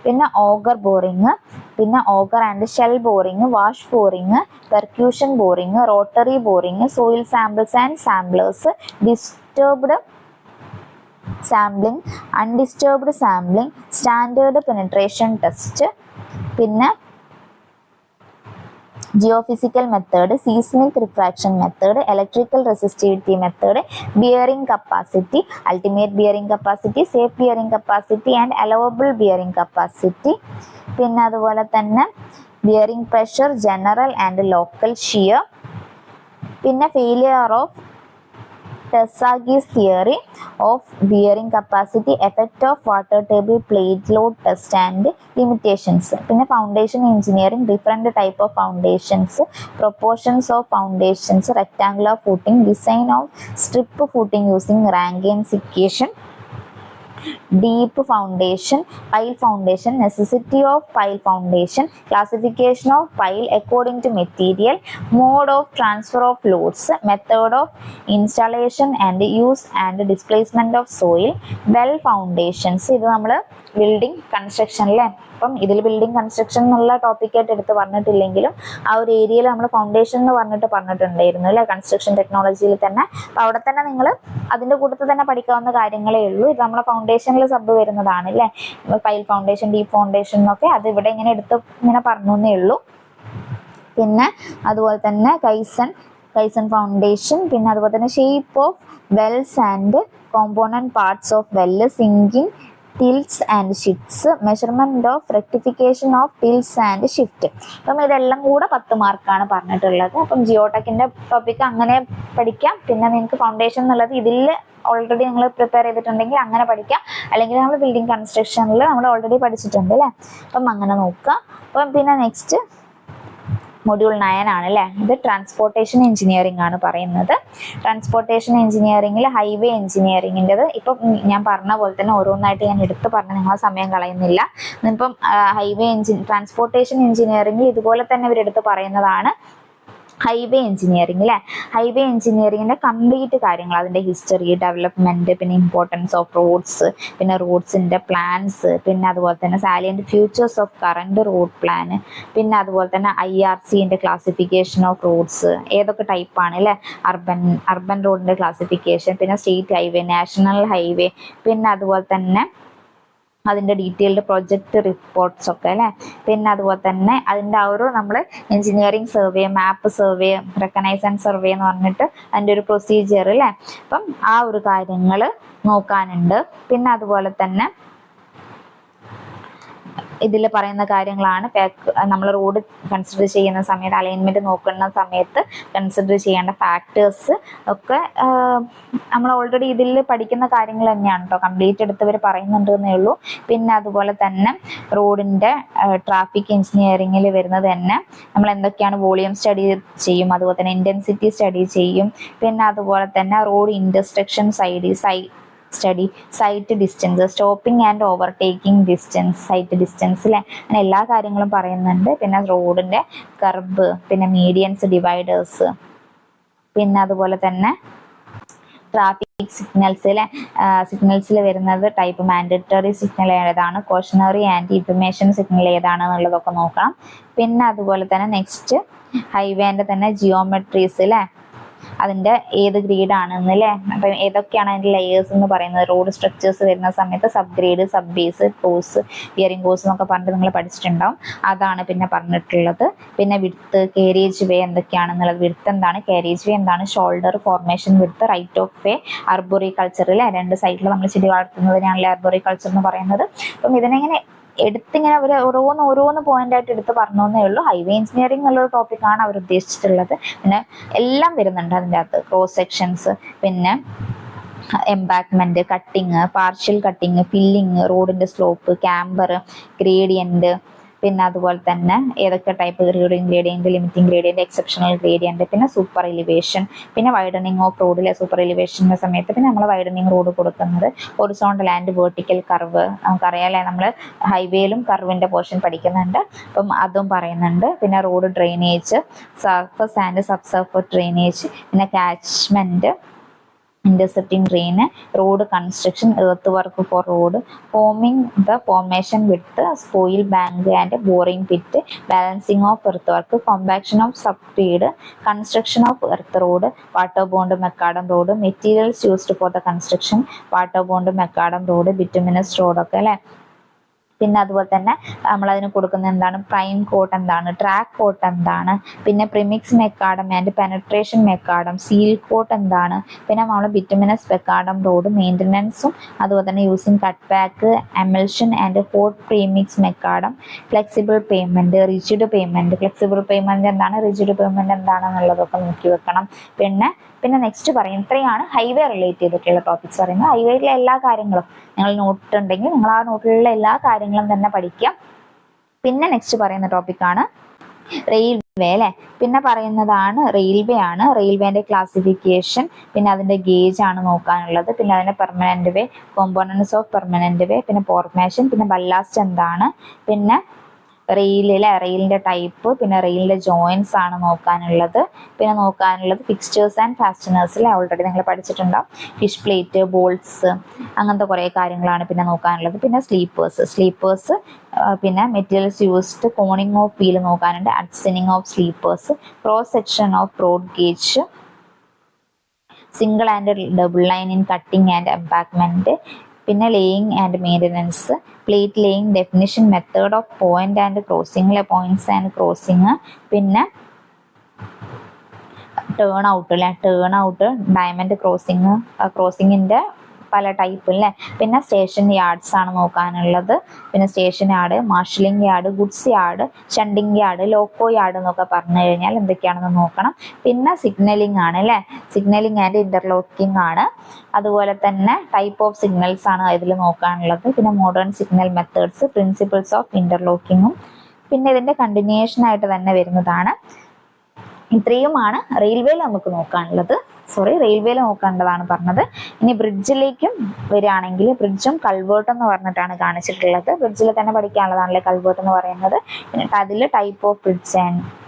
പിന്നെ ഓഗർ ബോറിങ്, പിന്നെ auger and shell boring, wash boring, percussion boring, rotary boring, soil samples and samplers, disturbed sampling, undisturbed sampling, standard penetration test, പിന്നെ geophysical method, seismic refraction method, electrical resistivity method, bearing capacity, ultimate bearing capacity, safe bearing capacity and allowable bearing capacity. പിന്നെ അതുപോലെ തന്നെ bearing pressure, general and local shear, പിന്നെ failure of Tesagi's theory of bearing capacity, effect of water table, plate load test and limitations. പിന്നെ foundation engineering, different type of foundations, proportions of foundations, rectangular footing, design of strip footing using Rankins equation, deep foundation, pile foundation, necessity of pile foundation, classification of pile according to material, mode of transfer of loads, method of installation and use and displacement of soil, well foundations. ഇത് നമ്മൾ building കൺസ്ട്രക്ഷനിലെ, അപ്പം ഇതിൽ building construction എന്നുള്ള ടോപ്പിക്കായിട്ട് എടുത്ത് പറഞ്ഞിട്ടില്ലെങ്കിലും ആ ഒരു ഏരിയയിൽ നമ്മൾ ഫൗണ്ടേഷൻ എന്ന് പറഞ്ഞിട്ടുണ്ടായിരുന്നു അല്ലേ, കൺസ്ട്രക്ഷൻ ടെക്നോളജിയിൽ തന്നെ. അപ്പോൾ അവിടെ തന്നെ നിങ്ങൾ അതിൻ്റെ കൂട്ടത്തിൽ തന്നെ പഠിക്കാവുന്ന കാര്യങ്ങളേ ഉള്ളൂ. ഇത് നമ്മളെ ഫൗണ്ടേഷനിൽ സബ് വരുന്നതാണ് അല്ലേ, പൈൽ ഫൗണ്ടേഷൻ, ഡീപ്പ് ഫൗണ്ടേഷൻ എന്നൊക്കെ. അത് ഇവിടെ ഇങ്ങനെ ഇങ്ങനെ പറഞ്ഞു എന്നേ ഉള്ളൂ. പിന്നെ അതുപോലെ തന്നെ കൈസൺ ഫൗണ്ടേഷൻ, പിന്നെ അതുപോലെ തന്നെ shape of wells and component parts of well, sinking, tilts and shifts, measurement of rectification of tilts and shift. അപ്പം ഇതെല്ലാം കൂടെ 10 മാർക്കാണ് പറഞ്ഞിട്ടുള്ളത്. അപ്പം ജിയോടെക്കിന്റെ ടോപ്പിക്ക് അങ്ങനെ പഠിക്കാം. പിന്നെ നിങ്ങൾക്ക് ഫൗണ്ടേഷൻ എന്നുള്ളത് ഇതിൽ ഓൾറെഡി നിങ്ങൾ പ്രിപ്പയർ ചെയ്തിട്ടുണ്ടെങ്കിൽ അങ്ങനെ പഠിക്കാം, അല്ലെങ്കിൽ നമ്മൾ ബിൽഡിംഗ് കൺസ്ട്രക്ഷനിൽ നമ്മൾ ഓൾറെഡി പഠിച്ചിട്ടുണ്ട് അല്ലേ. അപ്പം അങ്ങനെ നോക്കാം. അപ്പം പിന്നെ നെക്സ്റ്റ് മൊഡ്യൂൾ 9 ആണ് അല്ലേ. ഇത് ട്രാൻസ്പോർട്ടേഷൻ എഞ്ചിനീയറിംഗ് ആണ് പറയുന്നത്. ട്രാൻസ്പോർട്ടേഷൻ എഞ്ചിനീയറിംഗിൽ ഹൈവേ എഞ്ചിനീയറിംഗിൻ്റെത് ഇപ്പം ഞാൻ പറഞ്ഞ പോലെ തന്നെ ഓരോന്നായിട്ട് ഞാൻ എടുത്ത് പറഞ്ഞ് നിങ്ങളെ സമയം കളയുന്നില്ല. ഇപ്പം ട്രാൻസ്പോർട്ടേഷൻ എഞ്ചിനീയറിംഗിൽ ഇതുപോലെ തന്നെ ഇവരെടുത്ത് പറയുന്നതാണ് ഹൈവേ എഞ്ചിനീയറിംഗ് അല്ലേ. ഹൈവേ എഞ്ചിനീയറിംഗിന്റെ കംപ്ലീറ്റ് കാര്യങ്ങൾ, അതിന്റെ ഹിസ്റ്ററി, ഡെവലപ്മെന്റ്, പിന്നെ ഇമ്പോർട്ടൻസ് ഓഫ് റോഡ്സ്, പിന്നെ റോഡ്സിന്റെ പ്ലാൻസ്, പിന്നെ അതുപോലെ തന്നെ salient futures of current road plan, പിന്നെ അതുപോലെ തന്നെ IRCന്റെ ക്ലാസിഫിക്കേഷൻ ഓഫ് റോഡ്സ്, ഏതൊക്കെ ടൈപ്പാണ് അല്ലേ, അർബൻ റോഡിന്റെ ക്ലാസിഫിക്കേഷൻ, പിന്നെ സ്റ്റേറ്റ് ഹൈവേ, നാഷണൽ ഹൈവേ, പിന്നെ അതുപോലെ തന്നെ അതിൻ്റെ ഡീറ്റെയിൽഡ് പ്രൊജക്റ്റ് റിപ്പോർട്ട്സ് ഒക്കെ അല്ലേ. പിന്നെ അതുപോലെ തന്നെ അതിൻ്റെ ആ ഒരു നമ്മൾ engineering survey, map survey, recognise and survey എന്ന് പറഞ്ഞിട്ട് അതിൻ്റെ ഒരു പ്രൊസീജിയർ അല്ലേ. അപ്പം ആ ഒരു കാര്യങ്ങൾ നോക്കാനുണ്ട്. പിന്നെ അതുപോലെ തന്നെ ഇതിൽ പറയുന്ന കാര്യങ്ങളാണ് നമ്മൾ റോഡ് കൺസിഡർ ചെയ്യുന്ന സമയത്ത്, അലൈൻമെന്റ് നോക്കുന്ന സമയത്ത് കൺസിഡർ ചെയ്യേണ്ട ഫാക്ടേഴ്സ് ഒക്കെ നമ്മൾ ഓൾറെഡി ഇതിൽ പഠിക്കുന്ന കാര്യങ്ങൾ തന്നെയാണ് കേട്ടോ. കംപ്ലീറ്റ് എടുത്തവർ പറയുന്നുണ്ട് എന്നേ ഉള്ളൂ. പിന്നെ അതുപോലെ തന്നെ റോഡിന്റെ ട്രാഫിക് എഞ്ചിനീയറിംഗിൽ വരുന്നത് തന്നെ നമ്മൾ എന്തൊക്കെയാണ് വോളിയം സ്റ്റഡി ചെയ്യും, അതുപോലെ തന്നെ ഇന്റൻസിറ്റി സ്റ്റഡി ചെയ്യും, പിന്നെ അതുപോലെ തന്നെ road intersection study, sight distance, stopping and overtaking distance, sight distance അല്ലേ, അങ്ങനെ എല്ലാ കാര്യങ്ങളും പറയുന്നുണ്ട്. പിന്നെ റോഡിന്റെ കർബ്, പിന്നെ മീഡിയൻസ്, ഡിവൈഡേഴ്സ്, പിന്നെ അതുപോലെ തന്നെ ട്രാഫിക് സിഗ്നൽസിൽ വരുന്നത് ടൈപ്പ് മാൻഡറ്ററി സിഗ്നൽ ഏതാണ്, കോഷണറി ആൻഡ് ഇൻഫർമേഷൻ സിഗ്നൽ ഏതാണ് എന്നുള്ളതൊക്കെ നോക്കണം. പിന്നെ അതുപോലെ തന്നെ നെക്സ്റ്റ് ഹൈവേന്റെ തന്നെ ജിയോമെട്രീസ് അല്ലേ, അതിൻ്റെ ഏത് ഗ്രേഡാണെന്ന് അല്ലേ. അപ്പം ഏതൊക്കെയാണ് അതിൻ്റെ ലെയേഴ്സ് എന്ന് പറയുന്നത്. റോഡ് സ്ട്രക്ചേഴ്സ് വരുന്ന സമയത്ത് sub grade, sub base, course, bearing course എന്നൊക്കെ പറഞ്ഞിട്ട് നിങ്ങൾ പഠിച്ചിട്ടുണ്ടാവും. അതാണ് പിന്നെ പറഞ്ഞിട്ടുള്ളത്. പിന്നെ വിഡ്ത്ത്, കാരേജ് വേ എന്തൊക്കെയാണെന്നുള്ളത്. വിഡ്ത്ത് എന്താണ്, കാരേജ് വേ എന്താണ്, shoulder, formation width, right of way, arboriculture അല്ലേ, 2 സൈഡിൽ നമ്മൾ ചെടി വളർത്തുന്നതിനാണല്ലേ അർബോറികൾച്ചർ എന്ന് പറയുന്നത്. അപ്പം ഇതിനെങ്ങനെ എടുത്തിങ്ങനെ അവർ ഓരോന്ന് പോയിന്റായിട്ട് എടുത്ത് പറഞ്ഞേ ഉള്ളൂ. ഹൈവേ എഞ്ചിനീയറിംഗ് എന്നുള്ളൊരു ടോപ്പിക്കാണ് അവർ ഉദ്ദേശിച്ചിട്ടുള്ളത്. പിന്നെ എല്ലാം വരുന്നുണ്ട് അതിൻ്റെ അകത്ത്, ക്രോസ് സെക്ഷൻസ്, പിന്നെ embankment, cutting, partial cutting, filling, റോഡിന്റെ സ്ലോപ്പ്, ക്യാമ്പർ, ഗ്രേഡിയന്റ്, പിന്നെ അതുപോലെ തന്നെ ഏതൊക്കെ type gradient, limiting gradient, exceptional gradient, പിന്നെ സൂപ്പർ എലിവേഷൻ, പിന്നെ വൈഡനിങ് ഓഫ് റോഡിലെ സൂപ്പർ എലിവേഷൻ്റെ സമയത്ത് പിന്നെ നമ്മൾ വൈഡനിങ് റോഡ് കൊടുക്കുന്നത് ഹൊറിസോണ്ടൽ ആൻഡ് വെർട്ടിക്കൽ കർവ്. നമുക്കറിയാമല്ലേ, നമ്മൾ ഹൈവേയിലും കർവിന്റെ പോർഷൻ പഠിക്കുന്നുണ്ട്. അപ്പം അതും പറയുന്നുണ്ട്. പിന്നെ road drainage, surface and sub surface drainage, പിന്നെ catchment, intercepting drain, road construction, earthwork for road, forming the formation width, spoil bank and boring pit, balancing of earthwork, compaction of subgrade, construction of earth road, waterbound macadam road, materials used for the construction, waterbound macadam road, bituminous road ഒക്കെ അല്ലേ. പിന്നെ അതുപോലെ തന്നെ നമ്മളതിന് കൊടുക്കുന്ന എന്താണ്, prime coat എന്താണ്, track coat എന്താണ്, പിന്നെ premix macadam and penetration macadam, seal coat എന്താണ്, പിന്നെ നമ്മൾ ബിറ്റുമിനസ് മെക്കാഡം റോഡ് മെയിൻ്റനൻസും, അതുപോലെ തന്നെ using cut back, emulsion and hot premix macadam, flexible payment, rigid payment, flexible payment എന്താണ്, റിജിഡ് പേയ്മെൻറ്റ് എന്താണെന്നുള്ളതൊക്കെ നോക്കി വെക്കണം. പിന്നെ പിന്നെ നെക്സ്റ്റ് പറയും, ഇത്രയാണ് ഹൈവേ റിലേറ്റ് ചെയ്തിട്ടുള്ള ടോപ്പിക്സ് പറയുന്നത്. ഹൈവേയിലെ എല്ലാ കാര്യങ്ങളും നിങ്ങൾ നോട്ട് ഉണ്ടെങ്കിൽ നിങ്ങൾ ആ നോട്ടിലുള്ള എല്ലാ കാര്യങ്ങളും തന്നെ പഠിക്കുക. പിന്നെ നെക്സ്റ്റ് പറയുന്ന ടോപ്പിക്കാണ് റെയിൽവേ അല്ലെ. പിന്നെ പറയുന്നതാണ് റെയിൽവേ ആണ്. റെയിൽവേന്റെ ക്ലാസിഫിക്കേഷൻ, പിന്നെ അതിന്റെ ഗേജ് ആണ് നോക്കാനുള്ളത്. പിന്നെ അതിന്റെ permanent way, components of permanent വേ, പിന്നെ ഫോർമേഷൻ, പിന്നെ ബല്ലാസ്റ്റ് എന്താണ്, പിന്നെ റെയിലിന്റെ ടൈപ്പ്, പിന്നെ റെയിലിന്റെ ജോയിൻസ് ആണ് നോക്കാനുള്ളത്. പിന്നെ നോക്കാനുള്ളത് ഫിക്സ്റ്റേഴ്സ് ആൻഡ് ഫാസ്റ്റനേഴ്സിൽ ഓൾറെഡി നിങ്ങൾ പഠിച്ചിട്ടുണ്ടാവും. ഫിഷ് പ്ലേറ്റ്, ബോൾട്സ്, അങ്ങനത്തെ കുറേ കാര്യങ്ങളാണ് പിന്നെ നോക്കാനുള്ളത്. പിന്നെ സ്ലീപ്പേഴ്സ്, പിന്നെ materials used, coning of wheel നോക്കാനുണ്ട്, adzing of sleepers, cross section of broad gauge, single and double line in cutting and embankment, പിന്നെ laying and maintenance, plate laying, definition, method of point and crossing, points and crossing, പിന്നെ turn out, diamond ക്രോസിങ്ങിന്റെ പല type അല്ലേ. പിന്നെ station yards ആണ് നോക്കാനുള്ളത്. പിന്നെ station yard, marshalling yard, goods yard, shunting yard, loco yard എന്നൊക്കെ പറഞ്ഞു കഴിഞ്ഞാൽ എന്തൊക്കെയാണെന്ന് നോക്കണം. പിന്നെ സിഗ്നലിംഗ് ആണ് അല്ലേ, സിഗ്നലിംഗ് ആൻഡ് ഇന്റർലോക്കിംഗ് ആണ്. അതുപോലെ തന്നെ ടൈപ്പ് ഓഫ് സിഗ്നൽസ് ആണ് ഇതിൽ നോക്കാനുള്ളത്. പിന്നെ modern signal methods, principles of ഇന്റർലോക്കിങ്ങും, പിന്നെ ഇതിന്റെ കണ്ടിന്യൂഷൻ ആയിട്ട് തന്നെ വരുന്നതാണ്. ഇത്രയുമാണ് റെയിൽവേയിൽ നമുക്ക് നോക്കാനുള്ളത്. റെയിൽവേയിൽ നോക്കേണ്ടതാണ് പറഞ്ഞത്. ഇനി ബ്രിഡ്ജിലേക്കും വരികയാണെങ്കിൽ ബ്രിഡ്ജും കൾവേർട്ട് എന്ന് പറഞ്ഞിട്ടാണ് കാണിച്ചിട്ടുള്ളത്. ബ്രിഡ്ജിൽ തന്നെ പഠിക്കാനുള്ളതാണല്ലേ കൾവേർട്ട് എന്ന് പറയുന്നത്. എന്നിട്ട് അതിൽ type of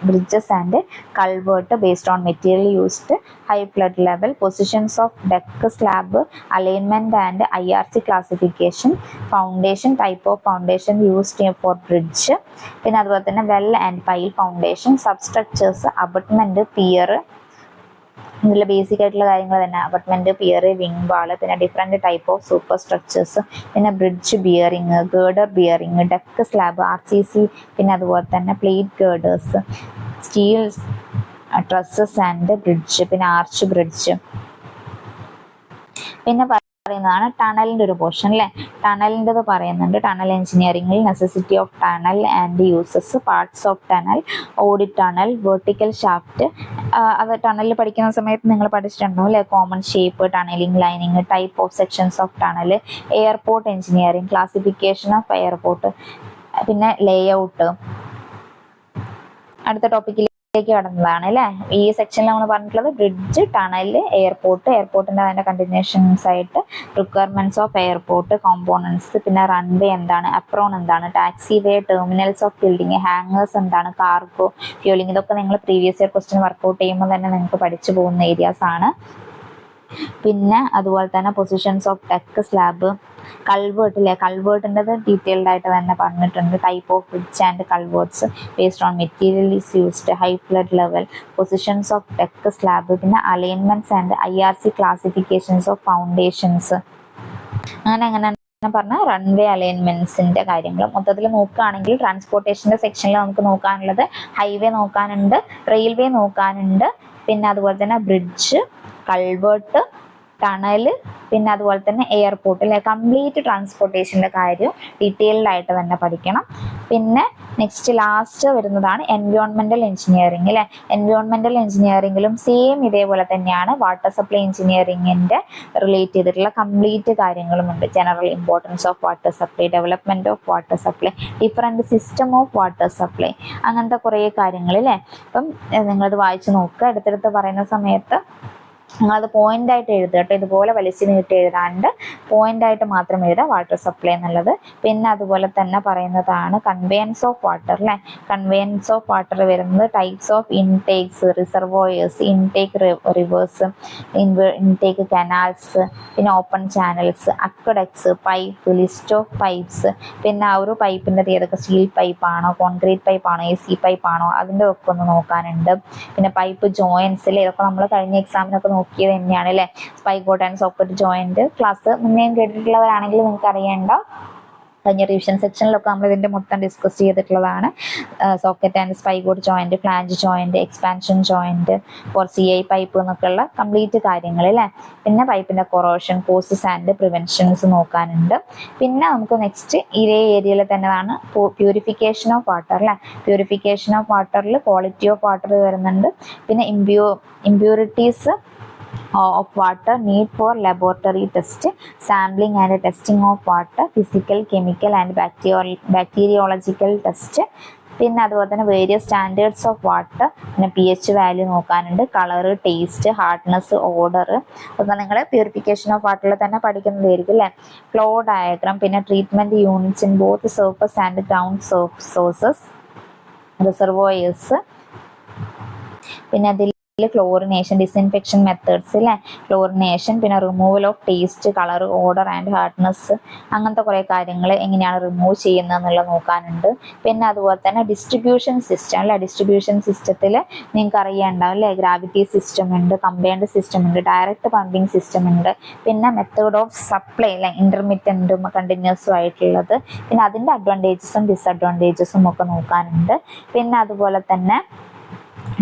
bridges and culvert based on material used, high flood level, positions of deck slab, alignment and IRC classification, foundation, type of foundation used for bridge, പിന്നെ അതുപോലെ തന്നെ well and pile foundation, substructures, abutment, pier, ഇതിൽ basic ആയിട്ടുള്ള കാര്യങ്ങൾ തന്നെ abutment, pier, wing wall, പിന്നെ different type of superstructures, പിന്നെ bridge bearing, girder bearing, deck slab, RCC, പിന്നെ അതുപോലെ തന്നെ plate girders, steel tresses and bridge, പിന്നെ ആർച്ച് ബ്രിഡ്ജ്. പിന്നെ പറയുന്നതാണ് ടണലിന്റെ ഒരു പോർഷൻ അല്ലെ. ടണലിൻ്റെ പറയുന്നുണ്ട്. ടണൽ എഞ്ചിനീയറിംഗിൽ necessity of tunnel and uses, parts of tunnel, audit tunnel, vertical shaft. അത് ടണലിൽ പഠിക്കുന്ന സമയത്ത് നിങ്ങൾ പഠിച്ചിട്ടുണ്ടാവും അല്ലെ. Common shape, tunnelling, lining, type of sections of tunnel, airport engineering, classification of airport, പിന്നെ ലേഔട്ട്. അടുത്ത ടോപ്പിക്കിൽ കടന്നതാണ് അല്ലെ. ഈ സെക്ഷനിൽ നമ്മൾ പറഞ്ഞിട്ടുള്ളത് ബ്രിഡ്ജ്, ടണൽ, എയർപോർട്ടിന്റെ അതിന്റെ കണ്ടിന്യൂഷൻസ് ആയിട്ട് റിക്വയർമെന്റ്സ് ഓഫ് എയർപോർട്ട്, കോമ്പോണൻസ്, പിന്നെ റൺവേ എന്താണ്, അപ്രോൺ എന്താണ്, taxi way, terminals of building, hangers എന്താണ്, കാർഗോ, ഫ്യൂലിംഗ്. ഇതൊക്കെ നിങ്ങൾ പ്രീവിയസ് ഇയർ ക്വസ്റ്റ്യൻ വർക്ക്ഔട്ട് ചെയ്യുമ്പോൾ തന്നെ നിങ്ങൾക്ക് പഠിച്ചു പോകുന്ന ഏരിയാസ് ആണ്. പിന്നെ അതുപോലെ തന്നെ പൊസിഷൻസ് ഓഫ് ഡെക്ക് സ്ലാബ്, കൾവേർട്ടിൻ്റെ ഡീറ്റെയിൽഡ് ആയിട്ട് തന്നെ പറഞ്ഞിട്ടുണ്ട്. Type of bridge and culverts based on material is used, high flood level, positions of deck slab, പിന്നെ alignments and IRC classifications of foundations. അങ്ങനെ പറഞ്ഞ റൺവേ അലൈൻമെന്റ്സിന്റെ കാര്യങ്ങൾ മൊത്തത്തിൽ നോക്കുകയാണെങ്കിൽ ട്രാൻസ്പോർട്ടേഷന്റെ സെക്ഷനിൽ നമുക്ക് നോക്കാനുള്ളത് ഹൈവേ നോക്കാനുണ്ട്, റെയിൽവേ നോക്കാനുണ്ട്, പിന്നെ അതുപോലെ തന്നെ ബ്രിഡ്ജ്, കൾവേർട്ട്, ടണല്, പിന്നെ അതുപോലെ തന്നെ എയർപോർട്ട് അല്ലെ. കംപ്ലീറ്റ് ട്രാൻസ്പോർട്ടേഷൻ്റെ കാര്യം ഡീറ്റെയിൽഡ് ആയിട്ട് തന്നെ പഠിക്കണം. പിന്നെ നെക്സ്റ്റ് ലാസ്റ്റ് വരുന്നതാണ് എൻവയോൺമെന്റൽ എഞ്ചിനീയറിംഗ് അല്ലെ. എൻവയോൺമെന്റൽ എഞ്ചിനീയറിംഗിലും സെയിം ഇതേപോലെ തന്നെയാണ് വാട്ടർ സപ്ലൈ എഞ്ചിനീയറിംഗിന്റെ റിലേറ്റ് ചെയ്തിട്ടുള്ള കംപ്ലീറ്റ് കാര്യങ്ങളുമുണ്ട്. General importance of water supply, development of water supply, different system of water supply, അങ്ങനത്തെ കുറേ കാര്യങ്ങൾ അല്ലേ. അപ്പം നിങ്ങളത് വായിച്ചു നോക്കുക. അടുത്തടുത്ത് പറയുന്ന സമയത്ത് നിങ്ങളത് പോയിന്റ് ആയിട്ട് എഴുതുക കേട്ടോ. ഇതുപോലെ വലിച്ചു നീട്ടി എഴുതാണ്ട് പോയിന്റ് ആയിട്ട് മാത്രം എഴുതുക വാട്ടർ സപ്ലൈ എന്നുള്ളത്. പിന്നെ അതുപോലെ തന്നെ പറയുന്നതാണ് കൺവേയൻസ് ഓഫ് വാട്ടർ അല്ലെ. കൺവേയൻസ് ഓഫ് വാട്ടർ വരുന്നത് types of intakes, reservoirs, intake rivers, intake canals, പിന്നെ open channels, aqueducts, pipe, list of pipes, പിന്നെ ആ ഒരു പൈപ്പിൻ്റെ ഏതൊക്കെ സ്റ്റീൽ പൈപ്പാണോ, കോൺക്രീറ്റ് പൈപ്പാണോ, AC പൈപ്പാണോ, അതിൻ്റെ ഒക്കെ ഒന്ന് നോക്കാനുണ്ട്. പിന്നെ പൈപ്പ് ജോയിൻസിൽ ഇതൊക്കെ നമ്മൾ കഴിഞ്ഞ എക്സാമിനൊക്കെ നോക്കിയത് തന്നെയാണ് അല്ലേ. Spigot and socket joint class മുന്നേയും കേട്ടിട്ടുള്ളവരാണെങ്കിൽ നിങ്ങൾക്ക് അറിയേണ്ട. കഴിഞ്ഞ റിവിഷൻ സെക്ഷനിലൊക്കെ നമ്മൾ ഇതിന്റെ മൊത്തം ഡിസ്കസ് ചെയ്തിട്ടുള്ളതാണ്. Socket and spigot joint, flange joint, expansion joint, for CI pipe എന്നൊക്കെയുള്ള കംപ്ലീറ്റ് കാര്യങ്ങൾ അല്ലേ. പിന്നെ പൈപ്പിന്റെ കൊറോഷൻ, കോസസ് ആൻഡ് പ്രിവെൻഷൻസ് നോക്കാനുണ്ട്. പിന്നെ നമുക്ക് നെക്സ്റ്റ് ഇതേ ഏരിയയിൽ തന്നെയാണ് പ്യൂരിഫിക്കേഷൻ ഓഫ് വാട്ടർ അല്ലേ. പ്യൂരിഫിക്കേഷൻ ഓഫ് വാട്ടറിൽ ക്വാളിറ്റി ഓഫ് വാട്ടർ വരുന്നുണ്ട്. പിന്നെ impurities of water, need for laboratory test, sampling and testing of water, physical, chemical and bacteriological test. പിന്നെ അതുപോലെ തന്നെ വേരിയസ് സ്റ്റാൻഡേർഡ്സ് ഓഫ് വാട്ടർ, പിന്നെ pH വാല്യൂ നോക്കാനുണ്ട്, colour, taste, hardness, odour. അതൊക്കെ നിങ്ങൾ പ്യൂരിഫിക്കേഷൻ ഓഫ് വാട്ടറിൽ തന്നെ പഠിക്കുന്നതായിരിക്കും അല്ലേ. ഫ്ലോ ഡയഗ്രാം, പിന്നെ treatment units in both surface and ground sources, reservoirs. പിന്നെ അതിൽ ക്ലോറിനേഷൻ, ഡിസിൻഫെക്ഷൻ മെത്തേഡ്സ് അല്ലേ, ക്ലോറിനേഷൻ, പിന്നെ removal of taste, colour, odour and hardness, അങ്ങനത്തെ കുറേ കാര്യങ്ങൾ എങ്ങനെയാണ് റിമൂവ് ചെയ്യുന്നത് എന്നുള്ളത് നോക്കാനുണ്ട്. പിന്നെ അതുപോലെ തന്നെ ഡിസ്ട്രിബ്യൂഷൻ സിസ്റ്റം അല്ലേ, ഡിസ്ട്രിബ്യൂഷൻ സിസ്റ്റത്തിൽ നിങ്ങൾക്ക് അറിയാണ്ടാവും അല്ലേ, ഗ്രാവിറ്റി സിസ്റ്റം ഉണ്ട്, കമ്പൈൻഡ് സിസ്റ്റം ഉണ്ട്, ഡയറക്റ്റ് പമ്പിങ് സിസ്റ്റം ഉണ്ട്, പിന്നെ മെത്തേഡ് ഓഫ് സപ്ലൈ അല്ലേ, ഇന്റർമിറ്റൻറ്റും കണ്ടിന്യൂസും ആയിട്ടുള്ളത്, പിന്നെ അതിൻ്റെ അഡ്വാൻറ്റേജസും ഡിസഡ്വാൻറ്റേജസും ഒക്കെ നോക്കാനുണ്ട്. പിന്നെ അതുപോലെ തന്നെ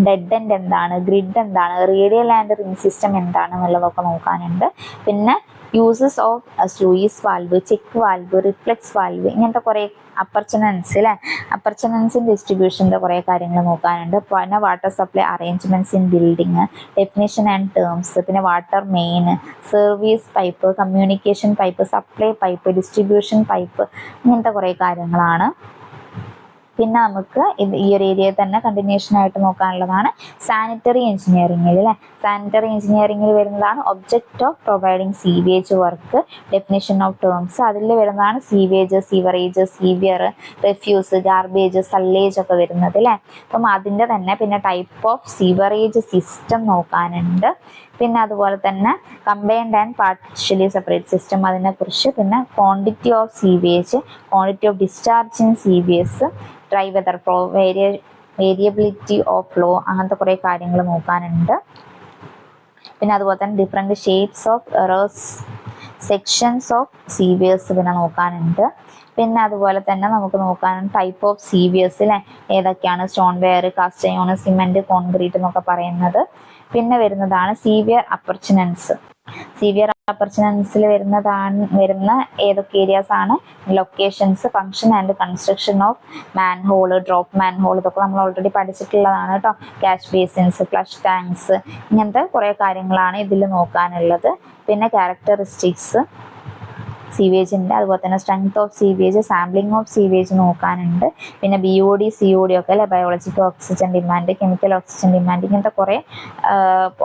ഡെഡ് എൻഡ് എന്താണ്, ഗ്രിഡ് എന്താണ്, റേഡിയൽ ആൻഡ് റിംഗ് സിസ്റ്റം എന്താണ് എന്നുള്ളതൊക്കെ നോക്കാനുണ്ട്. പിന്നെ uses of sluice valve, check valve, reflex valve, ഇങ്ങനത്തെ കുറേ അപ്പർച്ചനൻസ് അല്ലേ, അപ്പർച്ചനൻസ് ഇൻ ഡിസ്ട്രിബ്യൂഷൻ്റെ കുറേ കാര്യങ്ങൾ നോക്കാനുണ്ട്. പിന്നെ water supply arrangements in building, definition and terms, പിന്നെ water main, service pipe, communication pipe, supply pipe, distribution pipe, ഇങ്ങനത്തെ കുറേ കാര്യങ്ങളാണ്. പിന്നെ നമുക്ക് ഈ ഒരു ഏരിയയിൽ തന്നെ കണ്ടിന്യൂഷൻ ആയിട്ട് നോക്കാനുള്ളതാണ് സാനിറ്ററി എഞ്ചിനീയറിംഗിൽ അല്ലേ. സാനിറ്ററി എഞ്ചിനീയറിംഗിൽ വരുന്നതാണ് object of providing sewage work, definition of terms. അതിൽ വരുന്നതാണ് sewage, sewerage, sewer, refuse, garbage, sullage ഒക്കെ വരുന്നത് അല്ലേ. അപ്പം അതിൻ്റെ തന്നെ പിന്നെ ടൈപ്പ് ഓഫ് സീവറേജ് സിസ്റ്റം നോക്കാനുണ്ട്. പിന്നെ അതുപോലെ തന്നെ combined and partially separate system അതിനെക്കുറിച്ച്, പിന്നെ quantity of sewage, quantity of discharge in sewage, dry weather flow, variability of flow, അങ്ങനത്തെ കുറേ കാര്യങ്ങൾ നോക്കാനുണ്ട്. പിന്നെ അതുപോലെ തന്നെ different shapes of errors, sections of സീവേഴ്സ് പിന്നെ നോക്കാനുണ്ട്. പിന്നെ അതുപോലെ തന്നെ നമുക്ക് നോക്കാനുണ്ട് ടൈപ്പ് ഓഫ് സീവേഴ്സ് അല്ലേ, ഏതൊക്കെയാണ് stoneware, cast iron, cement, concrete എന്നൊക്കെ പറയുന്നത്. പിന്നെ വരുന്നതാണ് സീവിയർ അപ്പർച്ചനൻസ്. സീവിയർ അപ്പർച്ചനൻസിൽ വരുന്ന ഏതൊക്കെ ഏരിയാസ് ആണ്, locations, function and construction of manhole, drop manhole, ഇതൊക്കെ നമ്മൾ ഓൾറെഡി പഠിച്ചിട്ടുള്ളതാണ് കേട്ടോ. ക്യാഷ് ബേസിൻസ്, ഫ്ലഷ് ടാങ്ക്സ്, ഇങ്ങനത്തെ കുറേ കാര്യങ്ങളാണ് ഇതിൽ നോക്കാനുള്ളത്. പിന്നെ ക്യാരക്ടറിസ്റ്റിക്സ് സീവേജിൻ്റെ, അതുപോലെ തന്നെ strength of sewage, sampling of sewage നോക്കാനുണ്ട്. പിന്നെ BOD COD ഒക്കെ അല്ലെ, biological oxygen demand, chemical oxygen demand, ഇങ്ങനത്തെ കുറേ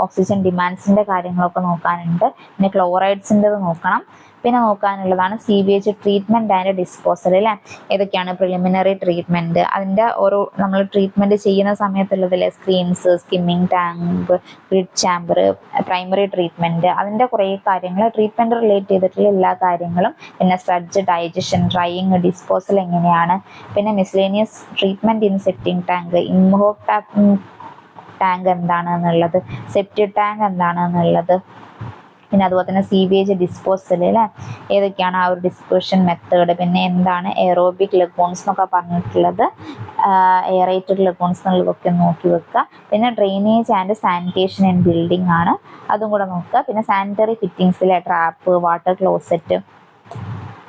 ഓക്സിജൻ ഡിമാൻഡ്സിൻ്റെ കാര്യങ്ങളൊക്കെ നോക്കാനുണ്ട്. പിന്നെ ക്ലോറൈഡ്സിൻ്റെത് നോക്കണം. പിന്നെ നോക്കാനുള്ളതാണ് സീവേജ് ട്രീറ്റ്മെൻറ്റ് ആൻഡ് ഡിസ്പോസൽ അല്ലേ, ഏതൊക്കെയാണ് പ്രിലിമിനറി ട്രീറ്റ്മെൻറ്റ്, അതിൻ്റെ ഓരോ നമ്മൾ ട്രീറ്റ്മെൻറ്റ് ചെയ്യുന്ന സമയത്തുള്ളതില്ലേ, screens, skimming tank, grit chamber, primary treatment, അതിൻ്റെ കുറേ കാര്യങ്ങൾ ട്രീറ്റ്മെൻറ്റ് റിലേറ്റ് ചെയ്തിട്ടുള്ള എല്ലാ കാര്യങ്ങളും. പിന്നെ സ്ലഡ്ജ്, ഡൈജഷൻ, ഡ്രൈയിങ്, ഡിസ്പോസൽ എങ്ങനെയാണ്, പിന്നെ miscellaneous treatment in septic tank, Imhoff tank എന്താണ് എന്നുള്ളത്, സെപ്റ്റിക് ടാങ്ക് എന്താണ് എന്നുള്ളത്. പിന്നെ അതുപോലെ തന്നെ സീവേജ് ഡിസ്പോസൽ അല്ലേ, ഏതൊക്കെയാണ് ആ ഒരു ഡിസ്പോഷൻ മെത്തേഡ്, പിന്നെ എന്താണ് എയറോബിക് ലഗൂൺസ് എന്നൊക്കെ പറഞ്ഞിട്ടുള്ളത്, എയറേറ്റഡ് ലഗൂൺസ് എന്നുള്ളതൊക്കെ നോക്കി വെക്കുക. പിന്നെ drainage and sanitation in building ആണ്, അതും കൂടെ നോക്കുക. പിന്നെ സാനിറ്ററി ഫിറ്റിങ്സിലെ ട്രാപ്പ്, വാട്ടർ ക്ലോസറ്റ്,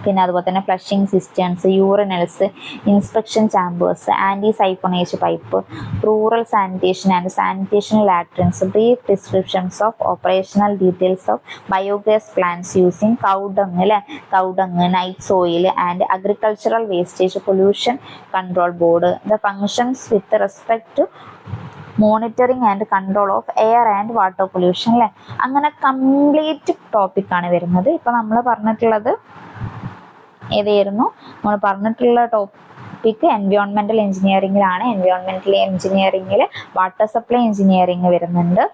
പിന്നെ അതുപോലെ തന്നെ flushing systems, urinals, inspection chambers, anti siphonage pipe, rural sanitation and sanitation latrines, brief descriptions of operational details of biogas plants using cow dung അല്ലേ, cow dung, night soil and agricultural wastage, pollution control board, the functions with respect to monitoring and control of air and water pollution അല്ലേ. അങ്ങനെ complete ടോപ്പിക്കാണ് വരുന്നത്. ഇപ്പം നമ്മൾ പറഞ്ഞിട്ടുള്ളത് ഏതായിരുന്നു, നമ്മൾ പറഞ്ഞിട്ടുള്ള ടോപ്പിക്ക് എൻവയോൺമെൻറ്റൽ എഞ്ചിനീയറിംഗിലാണ്. എൻവയോൺമെൻറ്റൽ എഞ്ചിനീയറിംഗിൽ വാട്ടർ സപ്ലൈ എഞ്ചിനീയറിംഗ് വരുന്നുണ്ട്.